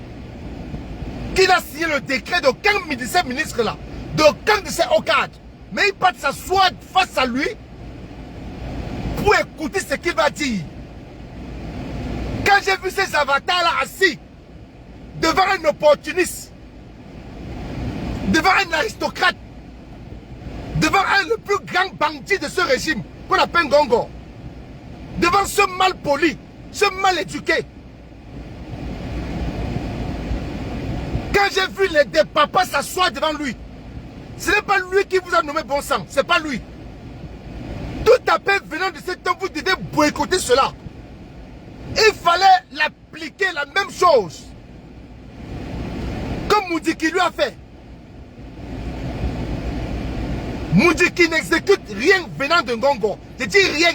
Speaker 1: qui n'a signé le décret d'aucun de ces ministres là, d'aucun de ces hauts cadres. Mais il part s'asseoir face à lui pour écouter ce qu'il va dire. Quand j'ai vu ces avatars là assis devant un opportuniste, devant un aristocrate, devant le plus grand bandit de ce régime qu'on appelle Ngongo, devant ce mal poli, ce mal éduqué, quand j'ai vu des papas s'asseoir devant lui, ce n'est pas lui qui vous a nommé bon sang, c'est pas lui. Tout appel venant de cet homme, vous devez boycotter cela. Il fallait l'appliquer la même chose comme Moudiki lui a fait. Moudiki n'exécute rien venant de Ngongo. Je dis rien.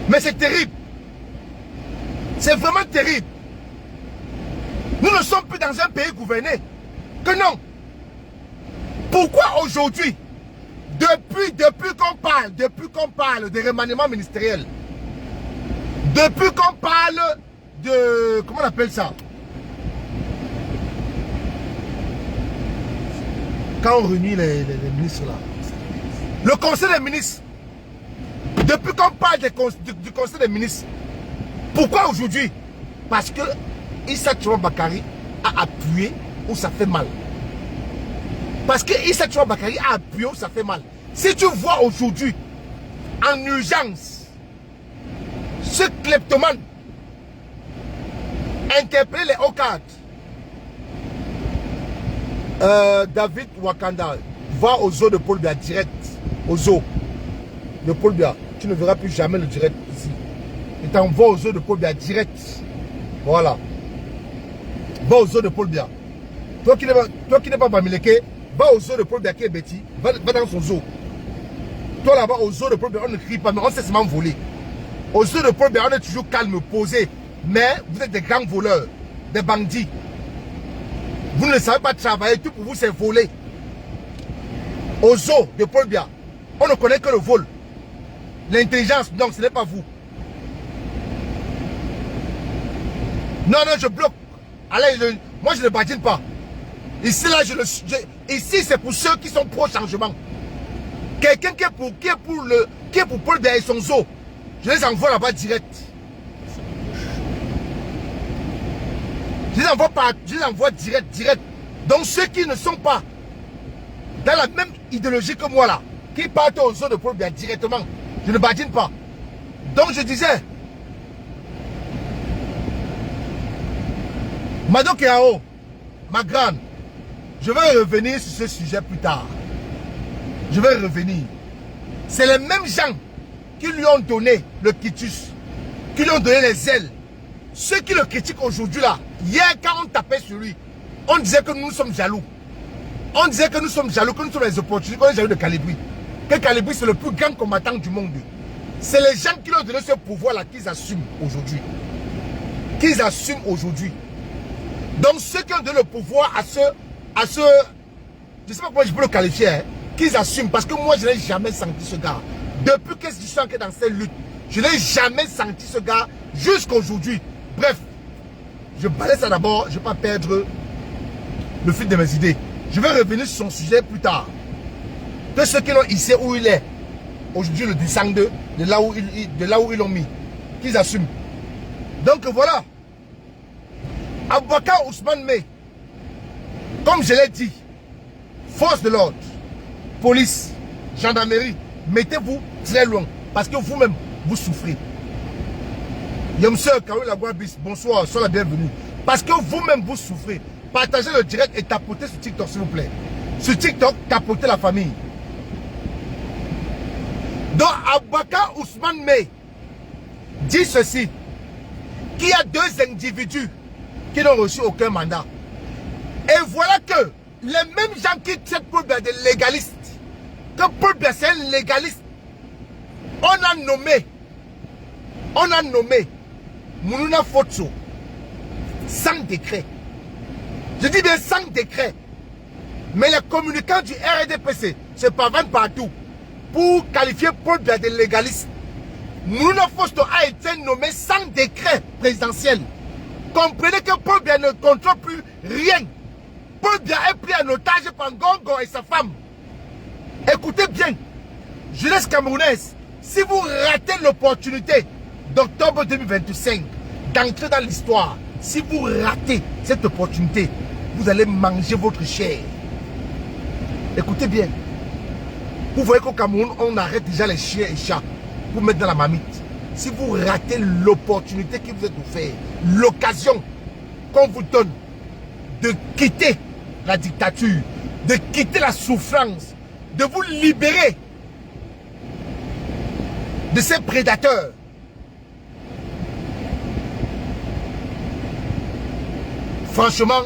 Speaker 1: Mais c'est terrible. C'est vraiment terrible. Nous ne sommes plus dans un pays gouverné. Que non. Pourquoi aujourd'hui, depuis qu'on parle de remaniement ministériel, depuis qu'on parle de, comment on appelle ça, quand on réunit les ministres là, le conseil des ministres, depuis qu'on parle du conseil des ministres, pourquoi aujourd'hui? Parce que Issa Tchouan Bakari a appuyé où ça fait mal. Parce que Issa Tchouan Bakari a appuyé où ça fait mal. Si tu vois aujourd'hui, en urgence, ce kleptomane interpeller les hauts cadres, David Wakanda va au zoo de Paul Biya direct, au zoo de Paul Biya. Tu ne verras plus jamais le direct ici. Il t'envoie au zoo de Paul Biya direct. Voilà. Va au zoo de Paul Biya. Toi qui n'es pas Bamileke, va au zoo de Paul Biya qui est Betty. Va dans son zoo. Toi là-bas au zoo de Paul Biya, on ne crie pas, mais on sait seulement voler. Au zoo de Paul Biya, on est toujours calme, posé. Mais vous êtes des grands voleurs, des bandits. Vous ne savez pas travailler, tout pour vous c'est voler. Au zoo de Paul Biya, on ne connaît que le vol. L'intelligence, non, ce n'est pas vous. Non, non, je bloque. Allez, moi je ne badine pas. Ici, là, ici c'est pour ceux qui sont pro-changement. Quelqu'un qui est pour Paul Biya et son zoo, je les envoie là-bas direct. Je les envoie direct. Donc ceux qui ne sont pas dans la même idéologie que moi là, qui partent aux zoo de Paul Biya directement, je ne badine pas. Donc je disais, Mado Keao, ma grande, je vais revenir sur ce sujet plus tard. Je vais revenir. C'est les mêmes gens qui lui ont donné le quitus, qui lui ont donné les ailes. Ceux qui le critiquent aujourd'hui là, hier quand on tapait sur lui, on disait que nous sommes jaloux. On disait que nous sommes jaloux, que nous sommes les opportunistes, qu'on est jaloux de Kalibri. Que Kalibri c'est le plus grand combattant du monde. C'est les gens qui lui ont donné ce pouvoir là qu'ils assument aujourd'hui. Qu'ils assument aujourd'hui. Donc ceux qui ont donné le pouvoir à ce je ne sais pas comment je peux le qualifier, hein, qu'ils assument. Parce que moi je n'ai jamais senti ce gars. Depuis que je suis entré dans cette lutte, je n'ai jamais senti ce gars jusqu'à aujourd'hui. Bref, je balaye ça d'abord, je ne vais pas perdre le fil de mes idées. Je vais revenir sur son sujet plus tard. Que ceux qui l'ont ici où il est, aujourd'hui le descendent de là où ils l'ont mis, qu'ils assument. Donc voilà. Aboubakar Ousmane Mey, comme je l'ai dit, force de l'ordre, police, gendarmerie, mettez-vous très loin. Parce que vous-même, vous souffrez. Yomseur, Karou Lagouabis, bonsoir, sois la bienvenue. Parce que vous-même, vous souffrez. Partagez le direct et tapotez sur TikTok, s'il vous plaît. Sur TikTok, tapotez la famille. Donc, Aboubakar Ousmane Mey dit ceci, qu'il y a deux individus qui n'ont reçu aucun mandat. Et voilà que les mêmes gens qui traitent Paul Biya de légaliste, que Paul Biya c'est un légaliste, on a nommé Mounouna Fotso sans décret. Je dis bien sans décret. Mais les communicants du RDPC se parviennent partout pour qualifier Paul Biya de légaliste. Mounouna Fotso a été nommé sans décret présidentiel. Comprenez que Paul Biya ne contrôle plus rien. Paul Biya est pris en otage par Ngongo et sa femme. Écoutez bien, jeunesse camerounaise, si vous ratez l'opportunité d'octobre 2025 d'entrer dans l'histoire, si vous ratez cette opportunité, vous allez manger votre chair. Écoutez bien. Vous voyez qu'au Cameroun, on arrête déjà les chiens et chats pour mettre dans la marmite. Si vous ratez l'opportunité qui vous est offerte, l'occasion qu'on vous donne de quitter la dictature, de quitter la souffrance, de vous libérer de ces prédateurs. Franchement,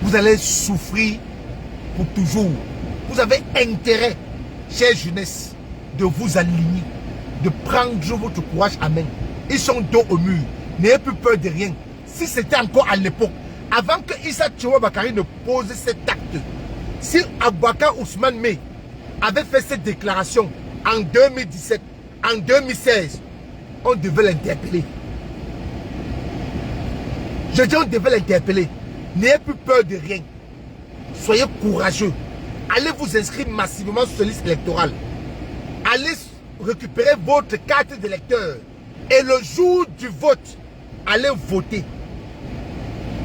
Speaker 1: vous allez souffrir pour toujours. Vous avez intérêt, chère jeunesse, de vous aligner, de prendre votre courage à main. Ils sont dos au mur. N'ayez plus peur de rien. Si c'était encore à l'époque, avant que Issa Tchouan Bakari ne pose cet acte, si Aboubakar Ousmane Mey avait fait cette déclaration en 2017, en 2016, on devait l'interpeller. Je dis on devait l'interpeller. N'ayez plus peur de rien. soyez courageux. Allez vous inscrire massivement sur la liste électorale. Allez récupérer votre carte d'électeur. Et le jour du vote, allez voter.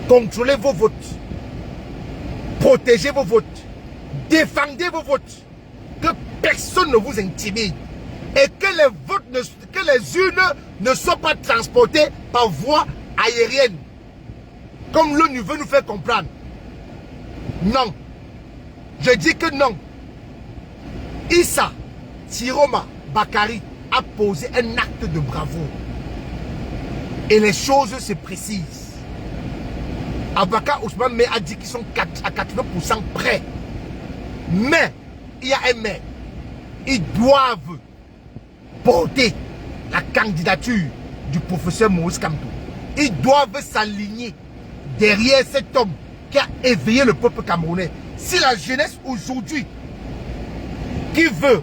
Speaker 1: Contrôlez vos votes. Protégez vos votes. Défendez vos votes. Que personne ne vous intimide. Et que les votes, que les urnes ne soient pas transportées par voie aérienne. Comme l'ONU veut nous faire comprendre. Non. Je dis que non. Issa Tiroma Bakari a posé un acte de bravoure. Et les choses se précisent. Abaka Ousmane a dit qu'ils sont à 80% prêts. Mais, il y a un mais. Ils doivent porter la candidature du professeur Maurice Kamto. Ils doivent s'aligner derrière cet homme qui a éveillé le peuple camerounais. Si la jeunesse aujourd'hui qui veut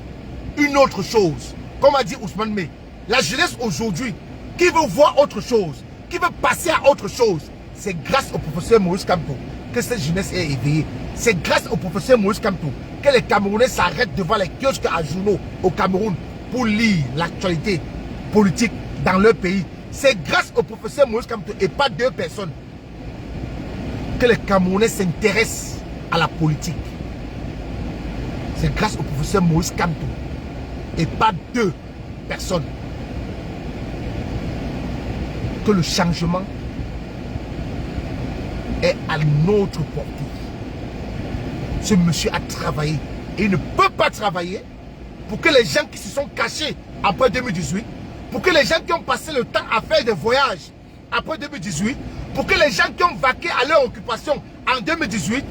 Speaker 1: une autre chose, comme a dit Ousmane May, la jeunesse aujourd'hui qui veut voir autre chose, qui veut passer à autre chose, c'est grâce au professeur Maurice Kamto que cette jeunesse est éveillée. C'est grâce au professeur Maurice Kamto que les Camerounais s'arrêtent devant les kiosques à journaux au Cameroun pour lire l'actualité politique dans leur pays. C'est grâce au professeur Maurice Kamto et pas deux personnes que les Camerounais s'intéressent à la politique. C'est grâce au professeur Maurice Kamto et pas deux personnes que le changement est à notre portée. Ce monsieur a travaillé et il ne peut pas travailler pour que les gens qui se sont cachés après 2018, pour que les gens qui ont passé le temps à faire des voyages après 2018, pour que les gens qui ont vaqué à leur occupation en 2018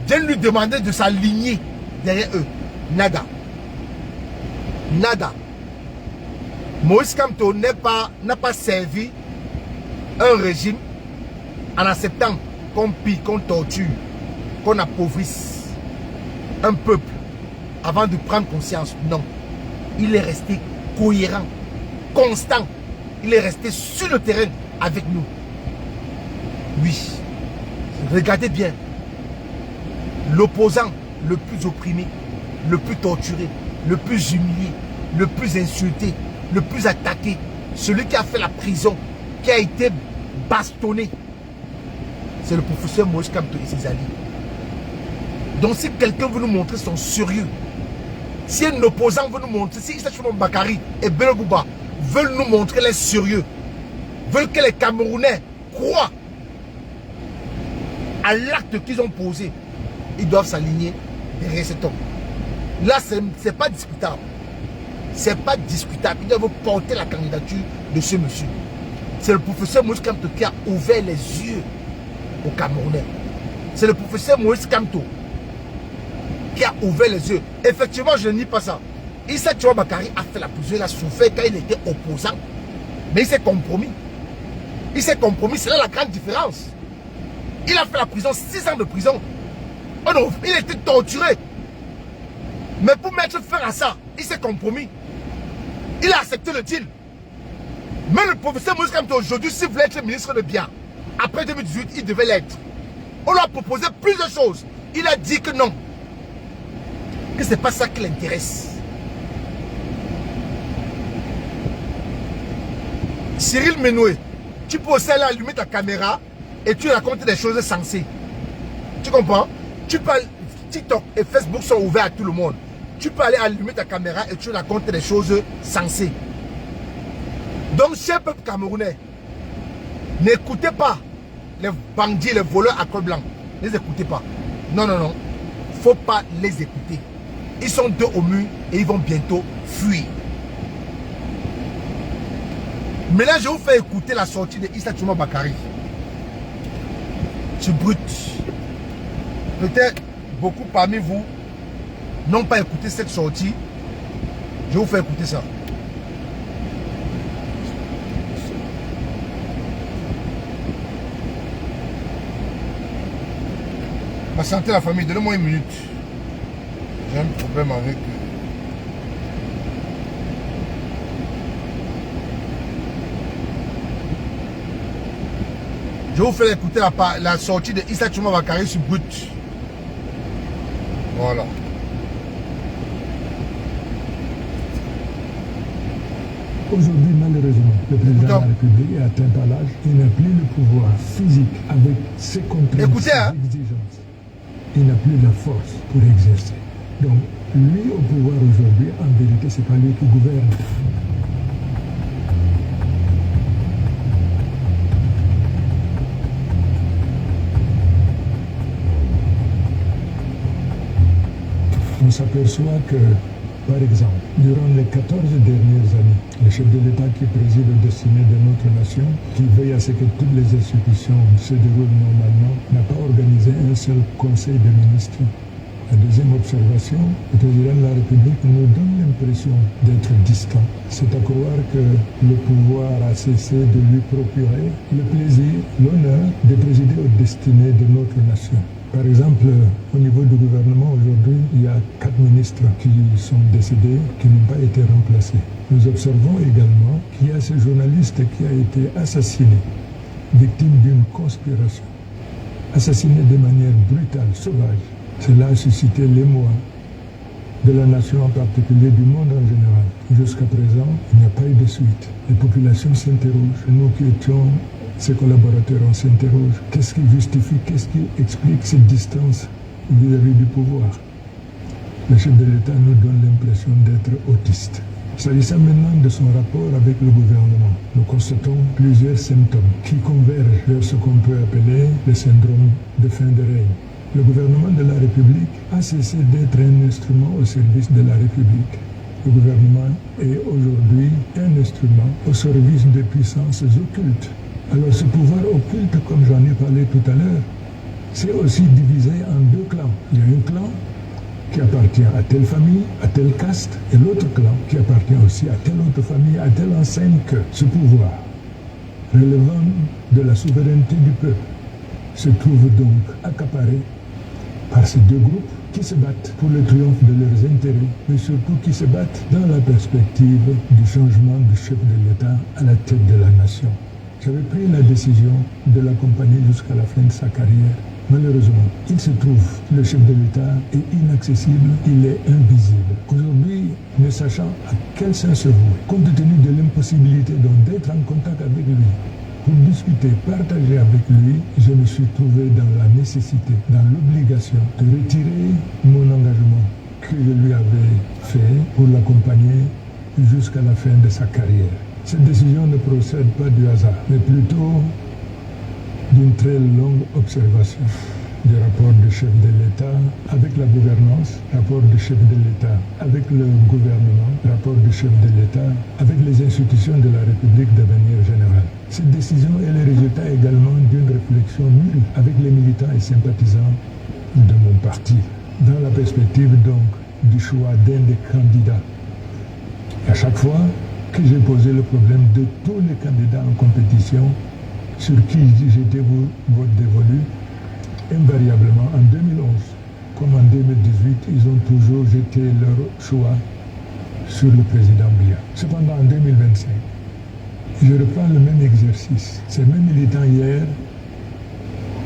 Speaker 1: viennent lui demander de s'aligner derrière eux. Nada. Nada. Maurice Kamto n'a pas servi un régime en acceptant qu'on pille, qu'on torture, qu'on appauvrisse un peuple avant de prendre conscience. Non. Il est resté cohérent, constant. Il est resté sur le terrain avec nous. Oui. Regardez bien. L'opposant le plus opprimé, le plus torturé, le plus humilié, le plus insulté, le plus attaqué, celui qui a fait la prison, qui a été bastonné, c'est le professeur Maurice Kamto et ses alliés. Donc si quelqu'un veut nous montrer son sérieux, si un opposant veut nous montrer, si Issa Chimon Bakari et Bello Bouba veulent nous montrer les sérieux, veulent que les Camerounais croient à l'acte qu'ils ont posé, ils doivent s'aligner derrière cet homme. Là, ce n'est pas discutable. C'est pas discutable. Ils doivent porter la candidature de ce monsieur. C'est le professeur Maurice Kamto qui a ouvert les yeux aux Camerounais. C'est le professeur Maurice Kamto qui a ouvert les yeux. Effectivement, je ne nie pas ça. Issa Chimon Bakari a fait la prison, il a souffert quand il était opposant. Mais il s'est compromis. Il s'est compromis, c'est là la grande différence. Il a fait la prison, 6 ans de prison. Oh non, il était torturé. Mais pour mettre fin à ça, il s'est compromis. Il a accepté le deal. Mais le professeur Maurice Kamto aujourd'hui, s'il voulait être ministre de bien, après 2018, il devait l'être. On lui a proposé plusieurs choses. Il a dit que non. Que ce n'est pas ça qui l'intéresse. Cyril Menoué, tu peux aussi aller allumer ta caméra et tu racontes des choses sensées. Tu comprends? Tu peux, TikTok et Facebook sont ouverts à tout le monde. Tu peux aller allumer ta caméra et tu racontes des choses sensées. Donc, cher peuple camerounais, n'écoutez pas les bandits, les voleurs à col blanc. Ne les écoutez pas. Non, non, non. Il ne faut pas les écouter. Ils sont deux au mur et ils vont bientôt fuir. Maintenant, je vais vous faire écouter la sortie de Issa Chimon Bakari. C'est brut. Peut-être beaucoup parmi vous n'ont pas écouté cette sortie. Je vais vous faire écouter ça. Ma santé, la famille, donnez-moi une minute. J'ai un problème avec... Je vais vous faire écouter la sortie de Issa Chimon Bakari sur Brut. Voilà.
Speaker 10: Aujourd'hui, malheureusement, le président de la République est atteint par l'âge. Il n'a plus le pouvoir physique avec ses contraintes,
Speaker 1: Écoutez,
Speaker 10: ses exigences. Il n'a plus la force pour exercer. Donc, lui au pouvoir aujourd'hui, en vérité, ce n'est pas lui qui gouverne. On s'aperçoit que, par exemple, durant les 14 dernières années, le chef de l'État qui préside le destiné de notre nation, qui veille à ce que toutes les institutions se déroulent normalement, n'a pas organisé un seul conseil de ministres. La deuxième observation, le président de la République nous donne l'impression d'être distant. C'est à croire que le pouvoir a cessé de lui procurer le plaisir, l'honneur de présider aux destinées de notre nation. Par exemple, au niveau du gouvernement, aujourd'hui, il y a 4 ministres qui sont décédés, qui n'ont pas été remplacés. Nous observons également qu'il y a ce journaliste qui a été assassiné, victime d'une conspiration, assassiné de manière brutale, sauvage. Cela a suscité l'émoi de la nation en particulier, du monde en général. Jusqu'à présent, il n'y a pas eu de suite. Les populations s'interrogent. Nous qui étions ses collaborateurs, on s'interroge. Qu'est-ce qui justifie, qu'est-ce qui explique cette distance vis-à-vis du pouvoir? Le chef de l'État nous donne l'impression d'être autiste. S'agissant maintenant de son rapport avec le gouvernement, nous constatons plusieurs symptômes qui convergent vers ce qu'on peut appeler le syndrome de fin de règne. Le gouvernement de la République a cessé d'être un instrument au service de la République. Le gouvernement est aujourd'hui un instrument au service des puissances occultes. Alors ce pouvoir occulte, comme j'en ai parlé tout à l'heure, c'est aussi divisé en 2 clans. Il y a un clan qui appartient à telle famille, à telle caste, et l'autre clan qui appartient aussi à telle autre famille, à telle enseigne que ce pouvoir, relevant de la souveraineté du peuple, se trouve donc accaparé par ces 2 groupes qui se battent pour le triomphe de leurs intérêts, mais surtout qui se battent dans la perspective du changement du chef de l'État à la tête de la nation. J'avais pris la décision de l'accompagner jusqu'à la fin de sa carrière. Malheureusement, il se trouve, le chef de l'État est inaccessible, il est invisible. Aujourd'hui, ne sachant à quel sens se vouer, compte tenu de l'impossibilité d'être en contact avec lui, pour discuter, partager avec lui, je me suis trouvé dans la nécessité, dans l'obligation de retirer mon engagement que je lui avais fait pour l'accompagner jusqu'à la fin de sa carrière. Cette décision ne procède pas du hasard, mais plutôt d'une très longue observation du rapport du chef de l'État avec la gouvernance, rapport du chef de l'État avec le gouvernement, rapport du chef de l'État avec les institutions de la République de manière générale. Cette décision est le résultat également d'une réflexion mûrie avec les militants et sympathisants de mon parti, dans la perspective donc du choix d'un des candidats. À chaque fois que j'ai posé le problème de tous les candidats en compétition sur qui j'étais vote dévolu, invariablement en 2011 comme en 2018, ils ont toujours jeté leur choix sur le président Biya. Cependant, en 2025, je reprends le même exercice. Ces mêmes militants hier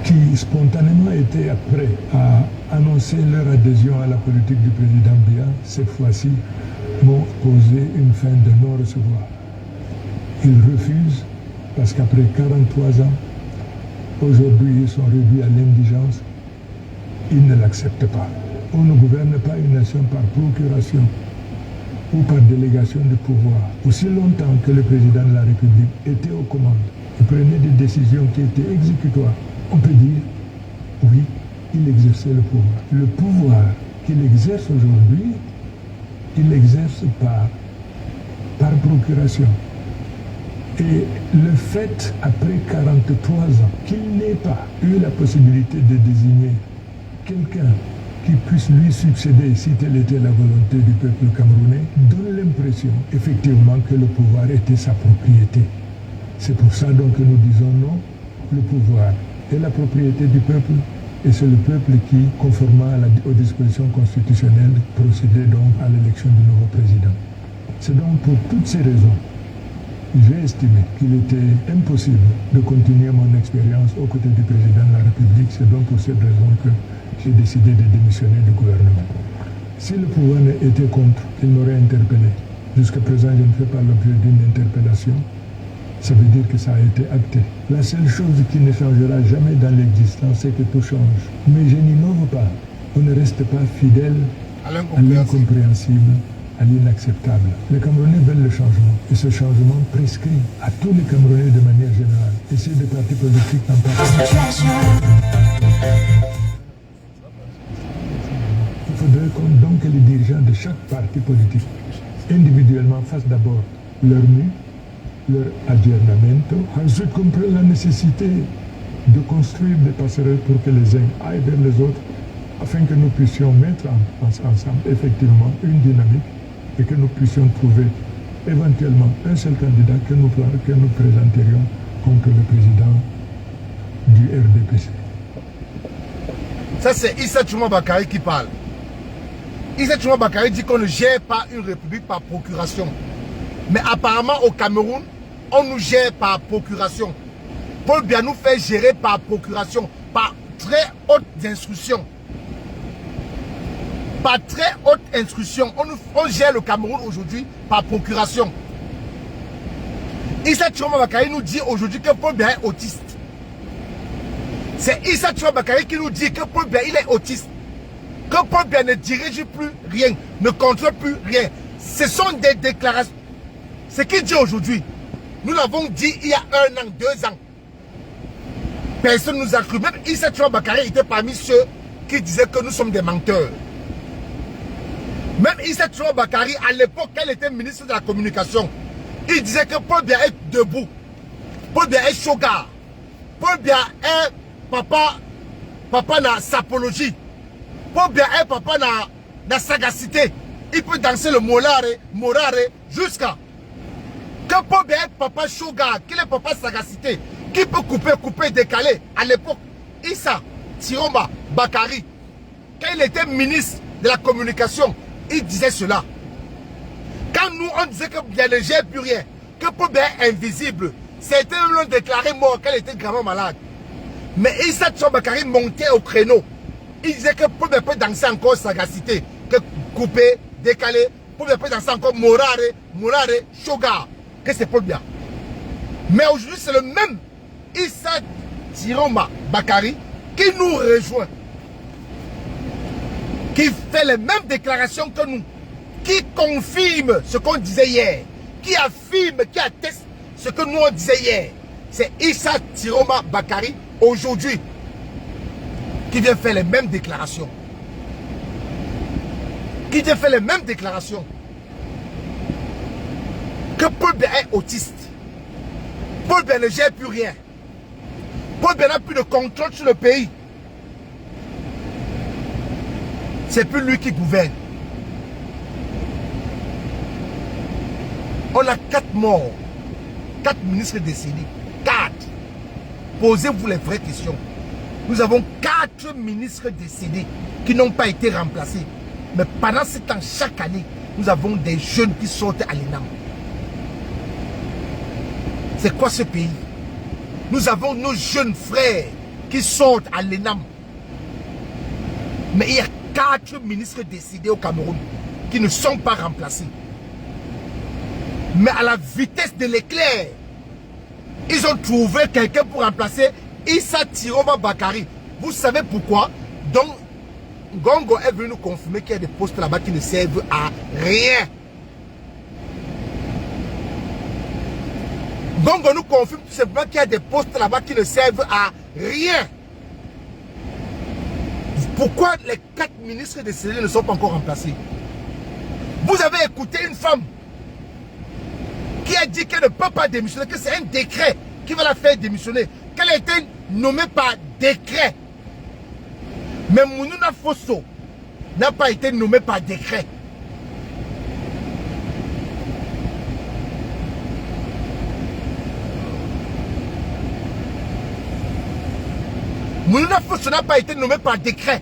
Speaker 10: qui spontanément étaient prêts à annoncer leur adhésion à la politique du président Biya, cette fois-ci, m'ont posé une fin de non-recevoir. Ils refusent parce qu'après 43 ans, aujourd'hui ils sont réduits à l'indigence, ils ne l'acceptent pas. On ne gouverne pas une nation par procuration ou par délégation de pouvoir. Aussi longtemps que le président de la République était aux commandes, il prenait des décisions qui étaient exécutoires. On peut dire, oui, il exerçait le pouvoir. Le pouvoir qu'il exerce aujourd'hui, il l'exerce par procuration. Et le fait, après 43 ans, qu'il n'ait pas eu la possibilité de désigner quelqu'un qui puisse lui succéder si telle était la volonté du peuple camerounais, donne l'impression, effectivement, que le pouvoir était sa propriété. C'est pour ça donc que nous disons non, le pouvoir est la propriété du peuple, et c'est le peuple qui, conformément aux dispositions constitutionnelles, procédait donc à l'élection du nouveau président. C'est donc pour toutes ces raisons, j'ai estimé qu'il était impossible de continuer mon expérience aux côtés du président de la République. C'est donc pour cette raison que j'ai décidé de démissionner du gouvernement. Si le pouvoir était contre, il m'aurait interpellé. Jusqu'à présent, je ne fais pas l'objet d'une interpellation. Ça veut dire que ça a été acté. La seule chose qui ne changera jamais dans l'existence, c'est que tout change. Mais je n'innove pas. On ne reste pas fidèle à l'incompréhensible, à l'inacceptable. Les Camerounais veulent le changement. Et ce changement prescrit à tous les Camerounais de manière générale. Et si des partis politiques n'en parlent. Il faudrait donc que les dirigeants de chaque parti politique, individuellement, fassent d'abord leur mieux, leur aggiornamento, ensuite comprennent la nécessité de construire des passerelles pour que les uns aillent vers les autres, afin que nous puissions mettre ensemble effectivement une dynamique et que nous puissions trouver éventuellement un seul candidat que nous présenterions contre le président du RDPC.
Speaker 1: Ça, c'est Issa Tchouma Bakary qui parle. Issa Tchouma Bakary dit qu'on ne gère pas une république par procuration. Mais apparemment, au Cameroun, on nous gère par procuration. Paul Biya nous fait gérer par procuration, par très haute instruction. Par très haute instruction. On gère le Cameroun aujourd'hui par procuration. Issa Tchouma Bakary nous dit aujourd'hui que Paul Biya est autiste. C'est Issa Tchouma Bakary qui nous dit que Paul Biya il est autiste. Que Paul Biya ne dirige plus rien, ne contrôle plus rien. Ce sont des déclarations. Ce qu'il dit aujourd'hui, nous l'avons dit il y a 1 an, 2 ans. Personne ne nous a cru. Même Issa Tchouma Bakary était parmi ceux qui disaient que nous sommes des menteurs. Même Issa Tchouma Bakary, à l'époque, quand il était ministre de la Communication, il disait que Paul Biya est debout. Paul Biya est shoga. Paul Biya est papa na sapologie. Paul Biya est papa na sagacité. Il peut danser le morare jusqu'à que Paul Biya est papa shoga, qu'il est papa sagacité, qui peut couper, décaler. À l'époque, Issa Tchouma Bakary, quand il était ministre de la Communication, il disait cela. Quand nous, on disait que Biya ne gère plus rien, que Paul Biya est invisible, c'était l'on déclaré mort quand il était gravement malade. Mais Issa Tchouma Bakary montait au créneau. Il disait que Paul Biya peut danser encore sagacité, que couper, décaler, Paul Biya peut danser encore morare, shoga, que c'est Paul Biya. Mais aujourd'hui, c'est le même Issa Tchouma Bakary qui nous rejoint, qui fait les mêmes déclarations que nous, qui confirme ce qu'on disait hier, qui affirme, qui atteste ce que nous on disait hier. C'est Issa Tchouma Bakary aujourd'hui qui vient faire les mêmes déclarations. Qui vient faire les mêmes déclarations. Que Paul Biya est autiste. Paul Biya ne gère plus rien. Paul Biya n'a plus de contrôle sur le pays. C'est plus lui qui gouverne. On a 4 morts. 4 ministres décédés. 4. Posez-vous les vraies questions. Nous avons 4 ministres décédés qui n'ont pas été remplacés. Mais pendant ce temps, chaque année, nous avons des jeunes qui sortent à l'ENAM. C'est quoi ce pays? Nous avons nos jeunes frères qui sortent à l'ENAM. Mais il y a 4 ministres décédés au Cameroun qui ne sont pas remplacés. Mais à la vitesse de l'éclair, ils ont trouvé quelqu'un pour remplacer Issa Tchouma Bakary. Vous savez pourquoi? Donc, Gongo est venu nous confirmer qu'il y a des postes là-bas qui ne servent à rien. Gongo nous confirme tout simplement qu'il y a des postes là-bas qui ne servent à rien. Pourquoi les 4 ministres décédés ne sont pas encore remplacés? Vous avez écouté une femme qui a dit qu'elle ne peut pas démissionner, que c'est un décret qui va la faire démissionner, qu'elle a été nommée par décret. Mais Mounouna Fosso n'a pas été nommé par décret. Mounouna Fosso n'a pas été nommé par décret.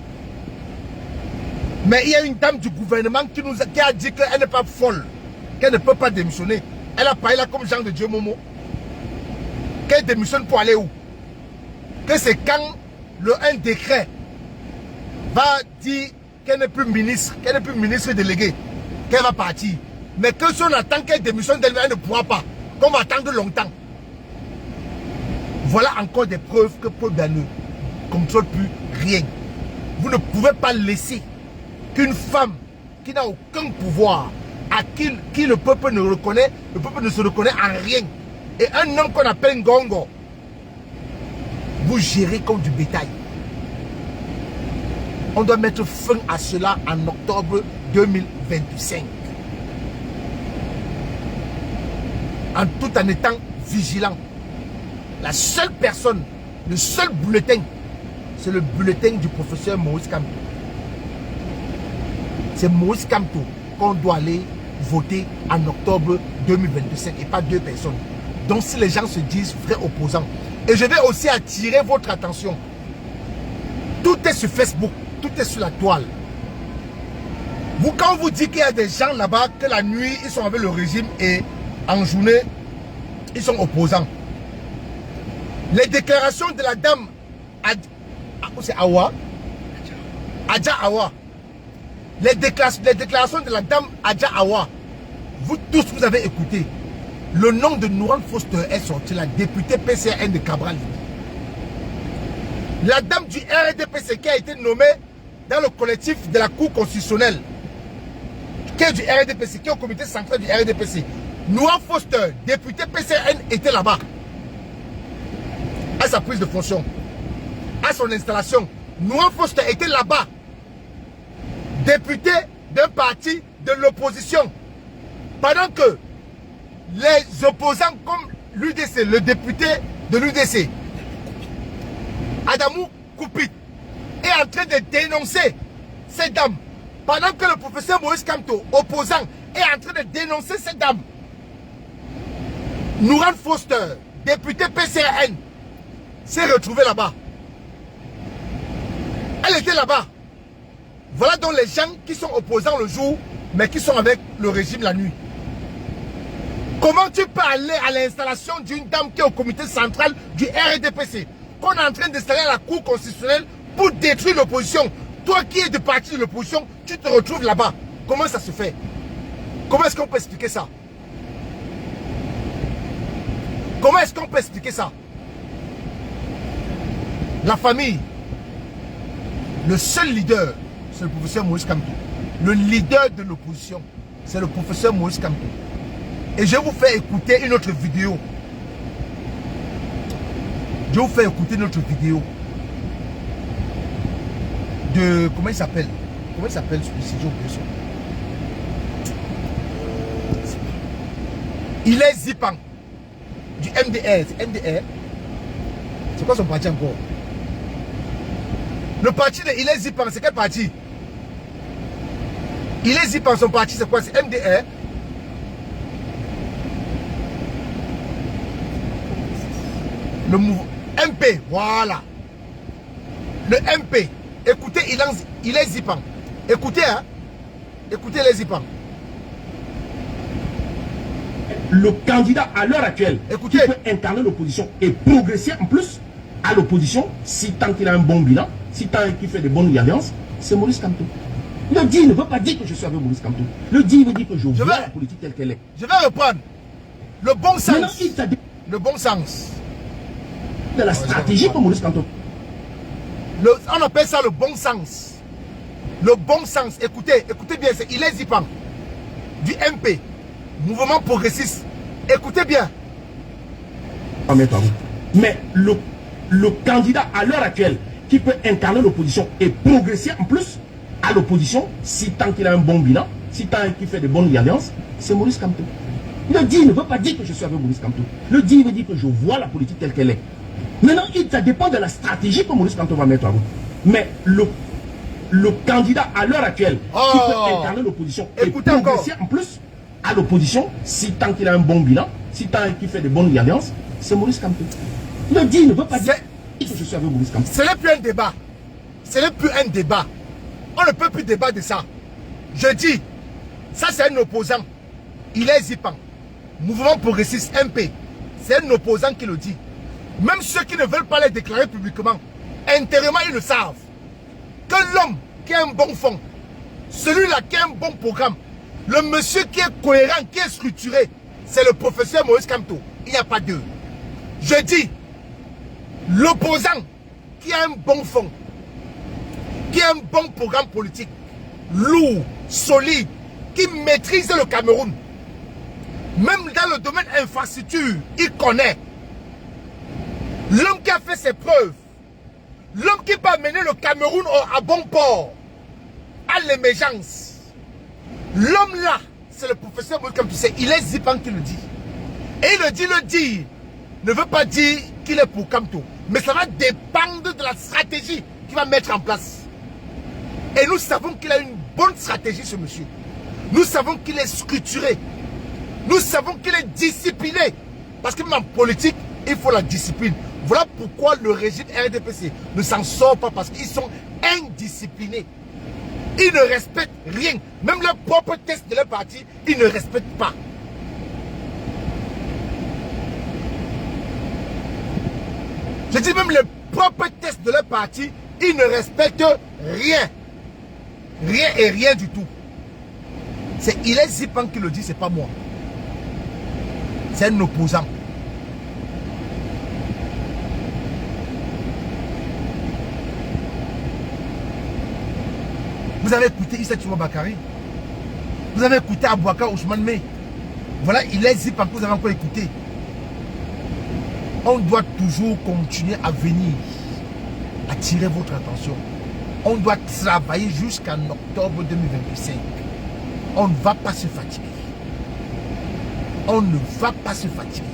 Speaker 1: Mais il y a une dame du gouvernement qui a dit qu'elle n'est pas folle, qu'elle ne peut pas démissionner. Elle a parlé là comme Jean de Dieu Momo. Qu'elle démissionne pour aller où? Que c'est quand un décret va dire qu'elle n'est plus ministre, déléguée, qu'elle va partir. Mais que si on attend qu'elle démissionne d'elle, elle ne pourra pas. Qu'on va attendre longtemps. Voilà encore des preuves que Paul Biya ne contrôle plus rien. Vous ne pouvez pas laisser qu'une femme qui n'a aucun pouvoir, à qui le peuple ne reconnaît, le peuple ne se reconnaît en rien, et un homme qu'on appelle Ngongo, vous gérez comme du bétail. On doit mettre fin à cela en octobre 2025. Tout en étant vigilant. La seule personne, le seul bulletin, c'est le bulletin du professeur Maurice Kamto. C'est Maurice Kamto qu'on doit aller voter en octobre 2025 et pas 2 personnes. Donc si les gens se disent vrais opposants. Et je vais aussi attirer votre attention. Tout est sur Facebook, tout est sur la toile. Vous, quand on vous dit qu'il y a des gens là-bas, que la nuit, ils sont avec le régime et en journée, ils sont opposants. Les déclarations de la dame c'est Awa, Adja Awa. Les déclarations de la dame Adja Awa. Vous tous, vous avez écouté. Le nom de Nouran Foster est sorti, la députée PCRN de Cabral. La dame du RDPC qui a été nommée dans le collectif de la Cour constitutionnelle, qui est du RDPC, qui est au comité central du RDPC. Nouran Foster, député PCRN, était là-bas. À sa prise de fonction, à son installation, Nouran Foster était là-bas. Député d'un parti de l'opposition. Pendant que les opposants comme l'UDC, le député de l'UDC, Adamou Koupit, est en train de dénoncer ces dames. Pendant que le professeur Maurice Kamto, opposant, est en train de dénoncer ces dames. Nouran Foster, député PCRN, s'est retrouvé là-bas. Elle était là-bas. Voilà donc les gens qui sont opposants le jour, mais qui sont avec le régime la nuit. Comment tu peux aller à l'installation d'une dame qui est au comité central du RDPC, qu'on est en train d'installer à la Cour constitutionnelle pour détruire l'opposition? Toi qui es de parti de l'opposition, tu te retrouves là-bas. Comment ça se fait? Comment est-ce qu'on peut expliquer ça? Comment est-ce qu'on peut expliquer ça? La famille, le seul leader, c'est le professeur Maurice Kamto. Le leader de l'opposition, c'est le professeur Maurice Kamto. Et je vais vous faire écouter une autre vidéo. Je vais vous faire écouter une autre vidéo. De... Comment il s'appelle? Comment il s'appelle celui-ci? J'ai oublié son nom. Il est Zipan. Du MDR. MDR. C'est quoi son parti encore? Le parti de Il est Zipan, c'est quel parti? Il est Zipan, son parti, c'est quoi? C'est MDR. Le mouvement MP, voilà. Le MP. Écoutez, il est Zipan. Écoutez, hein. Écoutez les Zipan.
Speaker 11: Le candidat à l'heure actuelle,
Speaker 1: écoutez,
Speaker 11: qui peut incarner l'opposition et progresser en plus à l'opposition, si tant qu'il a un bon bilan, si tant qu'il fait de bonnes alliances, c'est Maurice Kamto. Le dit ne veut pas dire que je suis avec Maurice Kamto. Le dit veut dire que je vois la politique telle qu'elle est.
Speaker 1: Je vais reprendre. Le bon sens. Le bon sens.
Speaker 11: De la stratégie pour Maurice Kamto.
Speaker 1: On appelle ça le bon sens. Le bon sens. Écoutez, écoutez bien, il est Zipan. Du MP. Mouvement progressiste. Écoutez bien.
Speaker 11: Mais le candidat à l'heure actuelle qui peut incarner l'opposition et progresser en plus à l'opposition, si tant qu'il a un bon bilan, si tant qu'il fait de bonnes alliances, c'est Maurice Kamto. Le dit ne veut pas dire que je suis avec Maurice Kamto. Le dit veut dire que je vois la politique telle qu'elle est. Maintenant, ça dépend de la stratégie que Maurice Kamto va mettre en route. Mais le candidat à l'heure actuelle qui peut incarner l'opposition et progresser en plus à l'opposition, si tant qu'il a un bon bilan, si tant qu'il fait de bonnes alliances, c'est Maurice Kamto. Le dit ne veut pas dire que je suis avec Maurice Kamto.
Speaker 1: Ce n'est plus un débat. Ce n'est plus un débat. On ne peut plus débattre de ça. Je dis, ça c'est un opposant. Il est Zipan. Mouvement progressiste MP. C'est un opposant qui le dit. Même ceux qui ne veulent pas les déclarer publiquement, intérieurement ils le savent. Que l'homme qui a un bon fond, celui-là qui a un bon programme, le monsieur qui est cohérent, qui est structuré, c'est le professeur Moïse Kamto. Il n'y a pas deux. Je dis, l'opposant qui a un bon fond, qui a un bon programme politique, lourd, solide, qui maîtrise le Cameroun, même dans le domaine infrastructure, il connaît. L'homme qui a fait ses preuves, l'homme qui peut amener le Cameroun à bon port, à l'émergence. L'homme là, c'est le professeur Moïse Kamto. Il est Zipan qui le dit. Et il le dit ne veut pas dire qu'il est pour Kamto. Mais ça va dépendre de la stratégie qu'il va mettre en place. Et nous savons qu'il a une bonne stratégie, ce monsieur. Nous savons qu'il est structuré. Nous savons qu'il est discipliné. Parce que même en politique, il faut la discipline. Voilà pourquoi le régime RDPC ne s'en sort pas, parce qu'ils sont indisciplinés. Ils ne respectent rien. Même leur propre test de leur parti, ils ne respectent pas. Je dis même le propre test de leur parti, ils ne respectent rien. Rien et rien du tout. Il est Zipan qui le dit, c'est pas moi. C'est un opposant. Vous avez écouté Issa Tchouba Bakary. Vous avez écouté Abouaka Ousmane Mey. Voilà, il est Zipan que vous avez encore écouté. On doit toujours continuer à venir attirer votre attention. On doit travailler jusqu'en octobre 2025. On ne va pas se fatiguer. On ne va pas se fatiguer.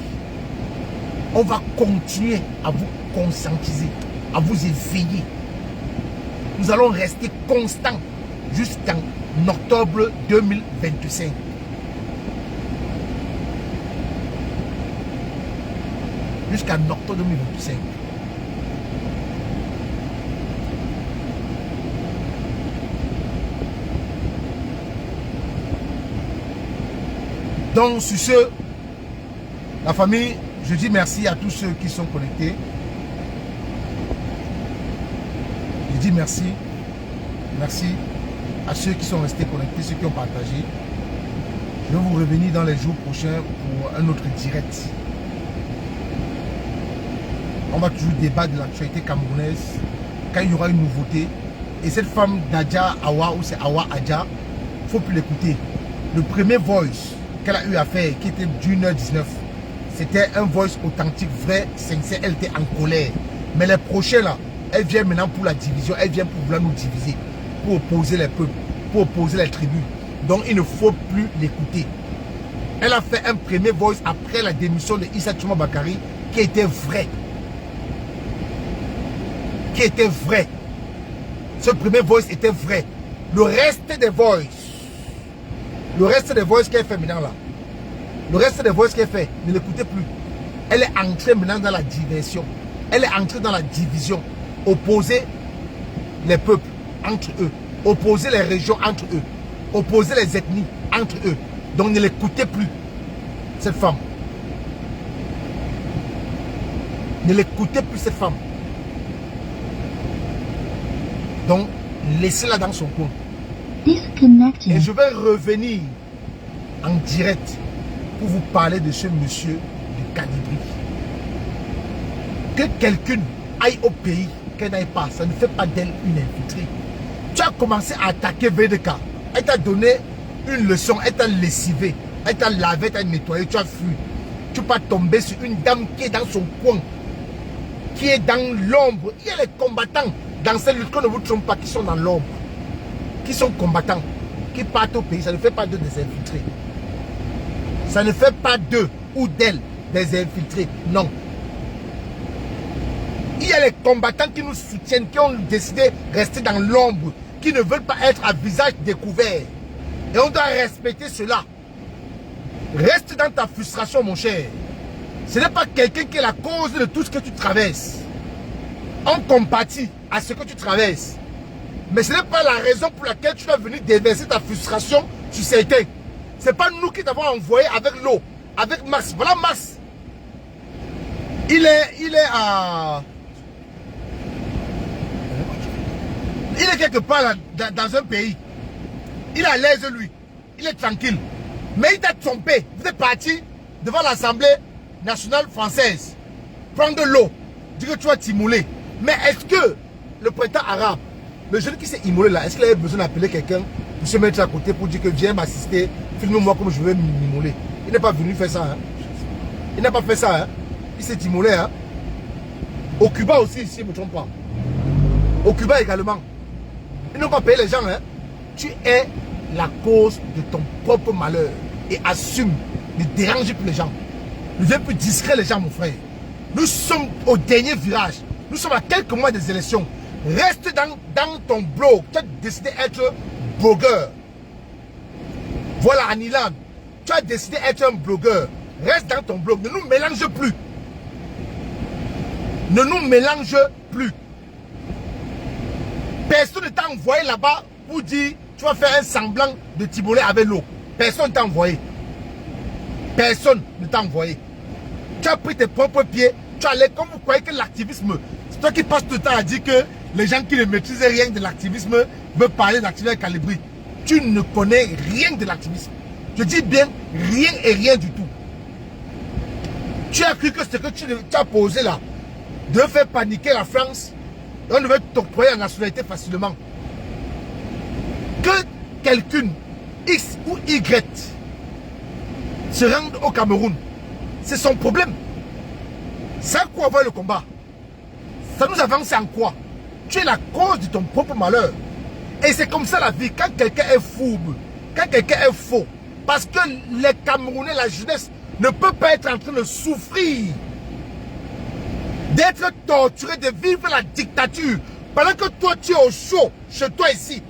Speaker 1: On va continuer à vous conscientiser, à vous éveiller. Nous allons rester constants jusqu'en octobre 2025. Jusqu'en octobre 2025. Donc, sur ce, la famille, je dis merci à tous ceux qui sont connectés. Je dis merci. Merci à ceux qui sont restés connectés, ceux qui ont partagé. Je vais vous revenir dans les jours prochains pour un autre direct. On va toujours débattre de l'actualité camerounaise quand il y aura une nouveauté. Et cette femme d'Adja Awa, ou c'est Awa Adja, il ne faut plus l'écouter. Le premier voice qu'elle a eu à faire, qui était d'1h19, c'était un voice authentique, vrai, sincère. Elle était en colère. Mais les prochains là, elle vient maintenant pour la division, elle vient pour vouloir nous diviser, pour opposer les peuples, pour opposer les tribus. Donc il ne faut plus l'écouter. Elle a fait un premier voice après la démission de Issa Tchouba Bakary qui était vrai. Qui était vrai. Ce premier voice était vrai. Le reste des voices, qu'elle fait maintenant là, le reste des voices qu'elle fait, ne l'écoutez plus. Elle est entrée maintenant dans la diversion. Elle est entrée dans la division. Opposer les peuples entre eux. Opposer les régions entre eux. Opposer les ethnies entre eux. Donc ne l'écoutez plus, cette femme. Ne l'écoutez plus, cette femme. Donc, laissez-la dans son coin. Et je vais revenir en direct pour vous parler de ce monsieur de Kadibri. Que quelqu'un aille au pays, qu'elle n'aille pas, ça ne fait pas d'elle une infiltrée. Tu as commencé à attaquer VDK. Elle t'a donné une leçon, elle t'a lessivé, elle t'a lavé, elle t'a nettoyé, tu as fui. Tu peux tomber sur une dame qui est dans son coin, qui est dans l'ombre. Il y a les combattants dans cette lutte, qu'on ne vous trompe pas, qui sont dans l'ombre, qui sont combattants, qui partent au pays. Ça ne fait pas d'eux des infiltrés. Ça ne fait pas d'eux ou d'elles des infiltrés. Non. Il y a les combattants qui nous soutiennent, qui ont décidé de rester dans l'ombre, qui ne veulent pas être à visage découvert. Et on doit respecter cela. Reste dans ta frustration, mon cher. Ce n'est pas quelqu'un qui est la cause de tout ce que tu traverses. On compatit à ce que tu traverses. Mais ce n'est pas la raison pour laquelle tu dois venir déverser ta frustration sur certains. Ce n'est pas nous qui t'avons envoyé avec l'eau, avec Mars. Voilà Mars. Il est Il est quelque part là, dans un pays. Il est à l'aise lui. Il est tranquille. Mais il t'a trompé. Vous êtes parti devant l'Assemblée nationale française. Prendre de l'eau. Dire que tu vas t'immoler. Mais est-ce que le printemps arabe, le jeune qui s'est immolé là, est-ce qu'il avait besoin d'appeler quelqu'un pour se mettre à côté pour dire que viens m'assister, filme-moi comme je veux m'immoler? Il n'est pas venu faire ça. Hein? Il n'a pas fait ça. Hein? Il s'est immolé. Hein? Au Cuba aussi, si je ne me trompe pas. Au Cuba également. Ils n'ont pas payé les gens. Hein? Tu es la cause de ton propre malheur. Et assume. Ne dérange plus les gens. Ne viens plus discret les gens, mon frère. Nous sommes au dernier virage. Nous sommes à quelques mois des élections. Reste dans ton blog. Tu as décidé d'être blogueur. Voilà, Anilan. Tu as décidé d'être un blogueur. Reste dans ton blog. Ne nous mélange plus. Ne nous mélange plus. Personne ne t'a envoyé là-bas pour dire tu vas faire un semblant de tiboler avec l'eau. Personne ne t'a envoyé. Personne ne t'a envoyé. Tu as pris tes propres pieds. Tu allais comme vous croyez que l'activisme, c'est toi qui passes tout le temps à dire que les gens qui ne maîtrisent rien de l'activisme veulent parler d'activisme calibré. Tu ne connais rien de l'activisme. Je dis bien rien et rien du tout. Tu as cru que ce que tu as posé là devait faire paniquer la France. On devait t'octroyer la nationalité facilement. Que quelqu'un, X ou Y, se rende au Cameroun, c'est son problème. Ça quoi avoir le combat? Ça nous avance en quoi? Tu es la cause de ton propre malheur. Et c'est comme ça la vie. Quand quelqu'un est fourbe, quand quelqu'un est faux, parce que les Camerounais, la jeunesse, ne peut pas être en train de souffrir, d'être torturé, de vivre la dictature, pendant que toi tu es au chaud, chez toi ici.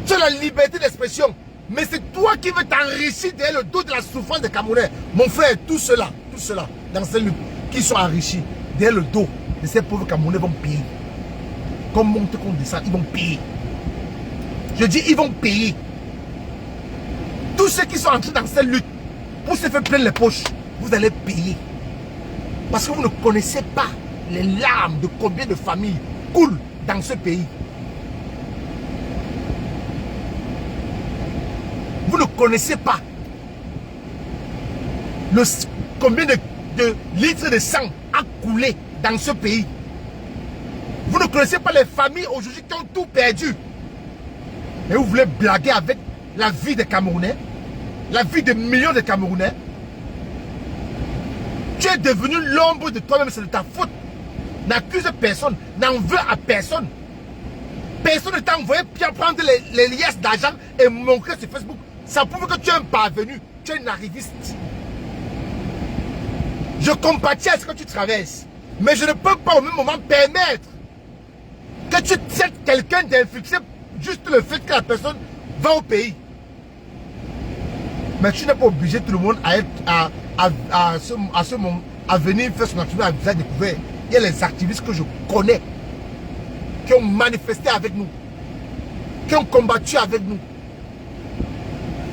Speaker 1: Tu as la liberté d'expression. Mais c'est toi qui veux t'enrichir derrière le dos de la souffrance des Camerounais. Mon frère, tous ceux-là, dans ces luttes, qui sont enrichis derrière le dos de ces pauvres Camerounais vont payer. Comme monte qu'on descend, ils vont payer. Je dis, ils vont payer. Tous ceux qui sont entrés dans cette lutte, pour se faire plein les poches, vous allez payer. Parce que vous ne connaissez pas les larmes de combien de familles coulent dans ce pays. Vous ne connaissez pas combien de litres de sang a coulé dans ce pays. Vous ne connaissez pas les familles aujourd'hui qui ont tout perdu. Et vous voulez blaguer avec la vie des Camerounais, la vie de millions de Camerounais. Tu es devenu l'ombre de toi-même, c'est de ta faute. N'accuse personne, n'en veux à personne. Personne ne t'a envoyé bien prendre les liasses d'argent et montrer sur Facebook. Ça prouve que tu es un parvenu, tu es un arriviste. Je compatis à ce que tu traverses. Mais je ne peux pas au même moment permettre que tu traites quelqu'un d'infiltré juste le fait que la personne va au pays. Mais tu n'es pas obligé tout le monde à venir faire son activité à visage découvert. Il y a les activistes que je connais qui ont manifesté avec nous, qui ont combattu avec nous,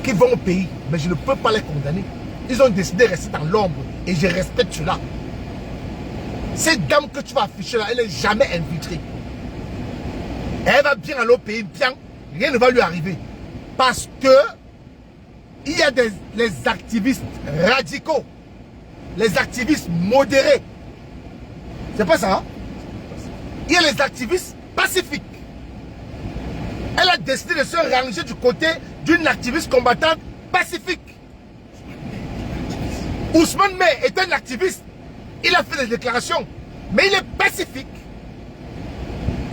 Speaker 1: qui vont au pays. Mais je ne peux pas les condamner. Ils ont décidé de rester dans l'ombre et je respecte cela. Cette dame que tu vas afficher là, elle n'est jamais infiltrée. Elle va bien aller au pays, bien, rien ne va lui arriver. Parce que il y a les activistes radicaux, les activistes modérés. C'est pas ça, hein? Il y a les activistes pacifiques. Elle a décidé de se ranger du côté d'une activiste combattante pacifique. Ousmane May est un activiste. Il a fait des déclarations, mais il est pacifique.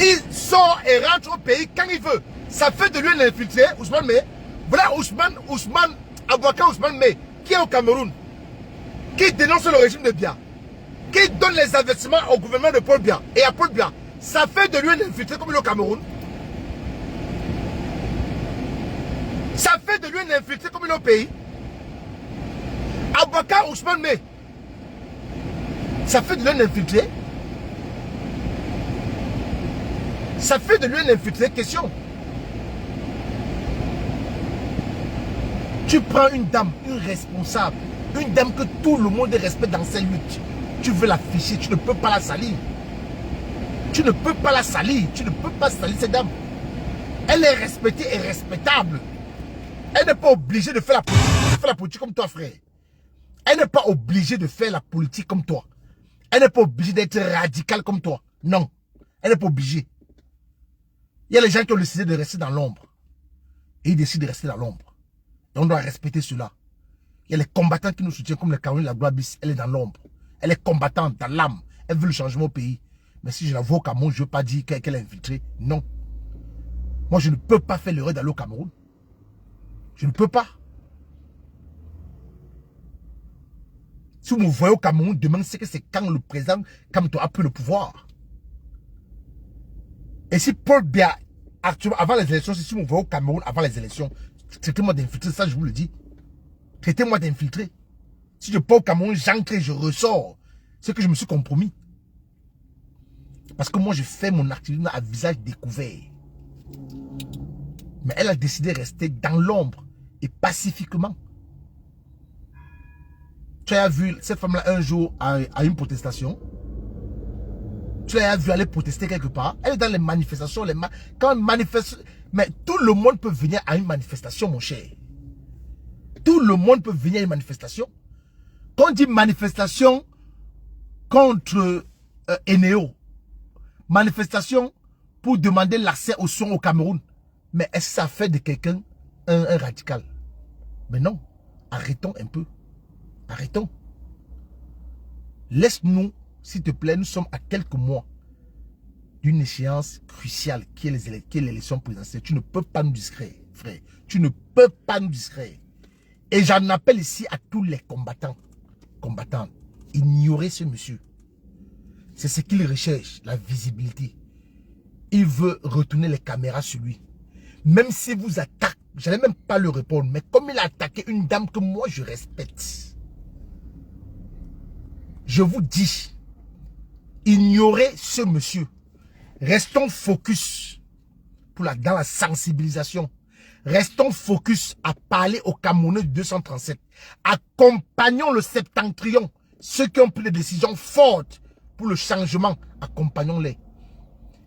Speaker 1: Il sort et rentre au pays quand il veut. Ça fait de lui un infiltré, Ousmane May. Voilà avocat Ousmane May, qui est au Cameroun, qui dénonce le régime de Biya, qui donne les investissements au gouvernement de Paul Biya et à Paul Biya. Ça fait de lui un infiltré comme il est au Cameroun. Ça fait de lui un infiltré comme il est au pays. Avocat Ousmane May, ça fait de lui un infiltré. Ça fait de lui un infiltré, question. Tu prends une dame, une responsable, une dame que tout le monde respecte dans ses luttes. Tu veux l'afficher, tu ne peux pas la salir. Tu ne peux pas la salir. Tu ne peux pas salir cette dame. Elle est respectée et respectable. Elle n'est pas obligée de faire la politique comme toi, frère. Elle n'est pas obligée de faire la politique comme toi. Elle n'est pas obligée d'être radicale comme toi. Non. Elle n'est pas obligée. Il y a les gens qui ont décidé de rester dans l'ombre. Et ils décident de rester dans l'ombre. Et on doit respecter cela. Il y a les combattants qui nous soutiennent comme le Cameroun, la Gloire bis. Elle est dans l'ombre. Elle est combattante dans l'âme. Elle veut le changement au pays. Mais si je la vois au Cameroun, je ne veux pas dire qu'elle est infiltrée. Non. Moi, je ne peux pas faire l'erreur d'aller au Cameroun. Je ne peux pas. Si vous me voyez au Cameroun, demain, c'est que c'est quand le président Kamto a pris le pouvoir. Et si Paul Biya, actuellement, avant les élections, si vous me voyez au Cameroun avant les élections, traitez-moi d'infiltré, ça je vous le dis. Traitez-moi d'infiltré. Si je pars au Cameroun, j'entre et je ressors. C'est que je me suis compromis. Parce que moi, je fais mon activité à visage découvert. Mais elle a décidé de rester dans l'ombre et pacifiquement. Tu as vu cette femme-là un jour à une protestation. Tu l'as vu aller protester quelque part. Elle est dans les manifestations. Quand elle manifeste, mais tout le monde peut venir à une manifestation, mon cher. Tout le monde peut venir à une manifestation. Quand on dit manifestation contre Eneo, manifestation pour demander l'accès aux soins au Cameroun. Mais est-ce que ça fait de quelqu'un un radical? Mais non. Arrêtons un peu. Arrêtons. Laisse-nous, s'il te plaît, nous sommes à quelques mois d'une échéance cruciale qui est l'élection présidentielle. Tu ne peux pas nous distraire, frère. Tu ne peux pas nous distraire. Et j'en appelle ici à tous les combattants. Ignorez ce monsieur. C'est ce qu'il recherche, la visibilité. Il veut retourner les caméras sur lui. Même si vous attaquez, je n'allais même pas le répondre, mais comme il a attaqué une dame que moi je respecte, je vous dis, ignorez ce monsieur. Restons focus dans la sensibilisation. Restons focus à parler aux Camerounais du 237. Accompagnons le septentrion. Ceux qui ont pris des décisions fortes pour le changement, accompagnons-les.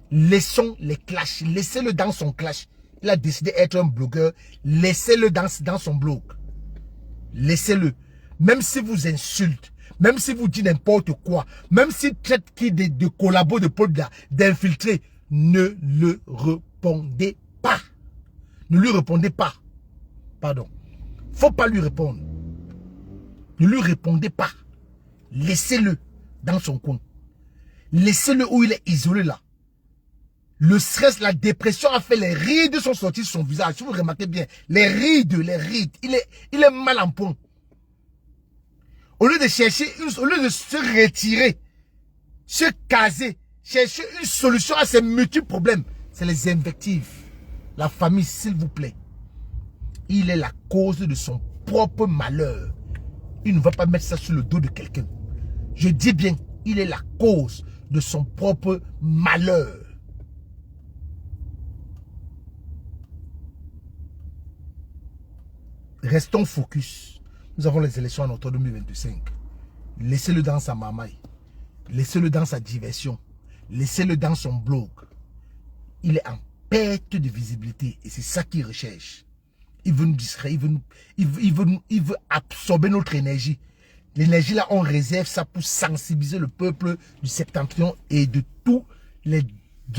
Speaker 1: Laissons les clashs. Laissez-le dans son clash. Il a décidé d'être un blogueur. Laissez-le dans son blog. Laissez-le. Même si vous insulte, même si vous dites n'importe quoi, même s'il traite qui de collabo de Paul Biya, d'infiltrer, ne le répondez pas. Ne lui répondez pas. Pardon. Faut pas lui répondre. Ne lui répondez pas. Laissez-le dans son coin. Laissez-le où il est isolé là. Le stress, la dépression a fait les rides sont sorties sur son visage. Si vous remarquez bien, les rides. Il est mal en point. Au lieu de chercher, au lieu de se retirer, se caser, chercher une solution à ces multiples problèmes, c'est les invectives. La famille, s'il vous plaît. Il est la cause de son propre malheur. Il ne va pas mettre ça sur le dos de quelqu'un. Je dis bien, il est la cause de son propre malheur. Restons focus. Nous avons les élections en octobre 2025. Laissez-le dans sa mamaille. Laissez-le dans sa diversion. Laissez-le dans son blog. Il est en perte de visibilité et c'est ça qu'il recherche. Il veut nous distraire, il veut absorber notre énergie. L'énergie là, on réserve ça pour sensibiliser le peuple du septentrion et de tous les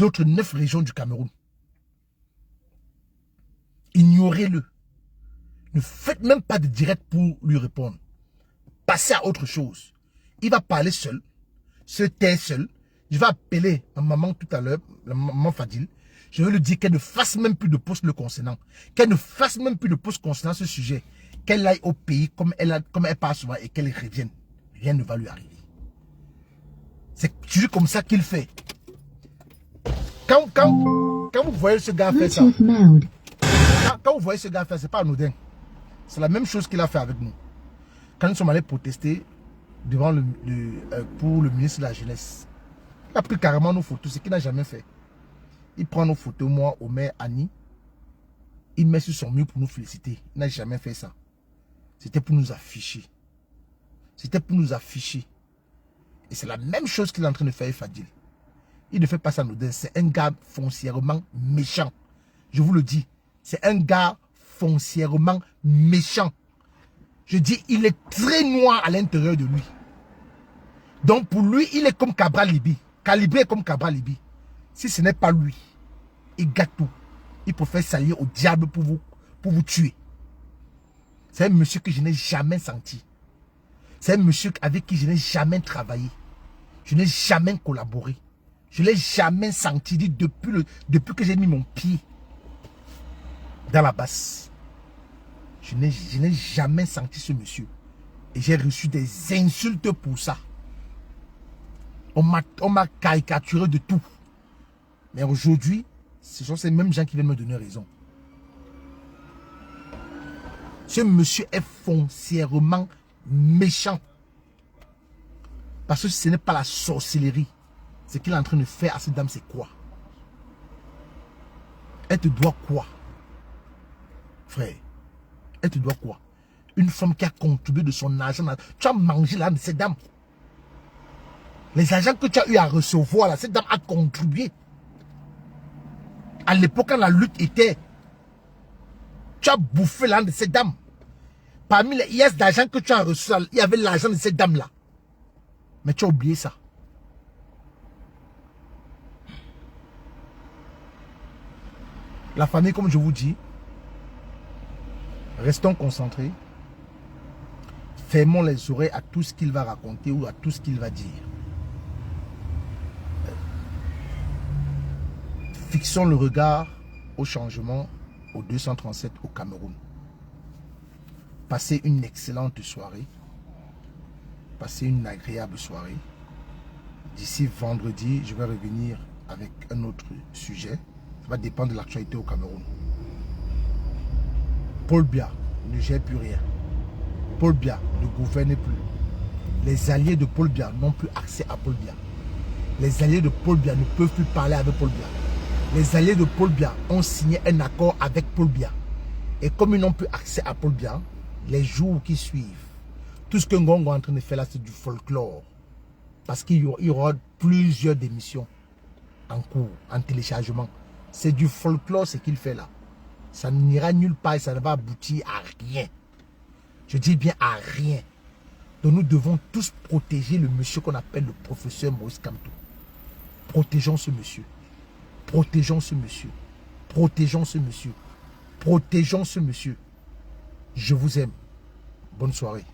Speaker 1: autres 9 régions du Cameroun. Ignorez-le. Ne faites même pas de direct pour lui répondre. Passez à autre chose. Il va parler seul, se taire seul. Je vais appeler ma maman tout à l'heure, la maman Fadil. Je vais lui dire qu'elle ne fasse même plus de post le concernant. Qu'elle ne fasse même plus de post concernant ce sujet. Qu'elle aille au pays comme elle passe souvent et qu'elle revienne. Rien ne va lui arriver. C'est toujours comme ça qu'il fait. Quand vous voyez ce gars faire ça, quand vous voyez ce gars faire, c'est pas anodin. C'est la même chose qu'il a fait avec nous. Quand nous sommes allés protester devant pour le ministre de la Jeunesse, il a pris carrément nos photos, ce qu'il n'a jamais fait. Il prend nos photos, moi, Omer, Annie, il met sur son mur pour nous féliciter. Il n'a jamais fait ça. C'était pour nous afficher. C'était pour nous afficher. Et c'est la même chose qu'il est en train de faire avec Fadil. Il ne fait pas ça anodin. C'est un gars foncièrement méchant. Je vous le dis. C'est un gars foncièrement méchant. Je dis, il est très noir à l'intérieur de lui. Donc pour lui, il est comme Cabral Libi. Calibré comme Cabral Libi. Si ce n'est pas lui, il gâte tout. Il préfère s'allier au diable pour vous tuer. C'est un monsieur que je n'ai jamais senti. C'est un monsieur avec qui je n'ai jamais travaillé. Je n'ai jamais collaboré. Je ne l'ai jamais senti depuis que j'ai mis mon pied dans la basse. Je n'ai jamais senti ce monsieur. Et j'ai reçu des insultes pour ça. On m'a caricaturé de tout. Mais aujourd'hui, ce sont ces mêmes gens qui viennent me donner raison. Ce monsieur est foncièrement méchant. Parce que ce n'est pas la sorcellerie. Ce qu'il est en train de faire à cette dame, c'est quoi? Elle te doit quoi? Frère, elle te doit quoi? Une femme qui a contribué de son argent. Tu as mangé l'argent de cette dame. Les argents que tu as eu à recevoir, là, cette dame a contribué. À l'époque, quand la lutte était, tu as bouffé l'argent de cette dame. Parmi les IS d'argent que tu as reçu, il y avait l'argent de cette dame-là. Mais tu as oublié ça. La famille, comme je vous dis, restons concentrés. Fermons les oreilles à tout ce qu'il va raconter ou à tout ce qu'il va dire. Fixons le regard au changement au 237 au Cameroun. Passez une excellente soirée. Passez une agréable soirée. D'ici vendredi, je vais revenir avec un autre sujet. Ça va dépendre de l'actualité au Cameroun. Paul Biya ne gère plus rien. Paul Biya ne gouverne plus. Les alliés de Paul Biya n'ont plus accès à Paul Biya. Les alliés de Paul Biya ne peuvent plus parler avec Paul Biya. Les alliés de Paul Biya ont signé un accord avec Paul Biya. Et comme ils n'ont plus accès à Paul Biya, les jours qui suivent, tout ce que Ngongo est en train de faire là, c'est du folklore. Parce qu'il y aura plusieurs démissions en cours, en téléchargement. C'est du folklore ce qu'il fait là. Ça n'ira nulle part et ça ne va aboutir à rien. Je dis bien à rien. Donc nous devons tous protéger le monsieur qu'on appelle le professeur Maurice Kamto. Protégeons ce monsieur. Protégeons ce monsieur. Protégeons ce monsieur. Protégeons ce monsieur. Je vous aime. Bonne soirée.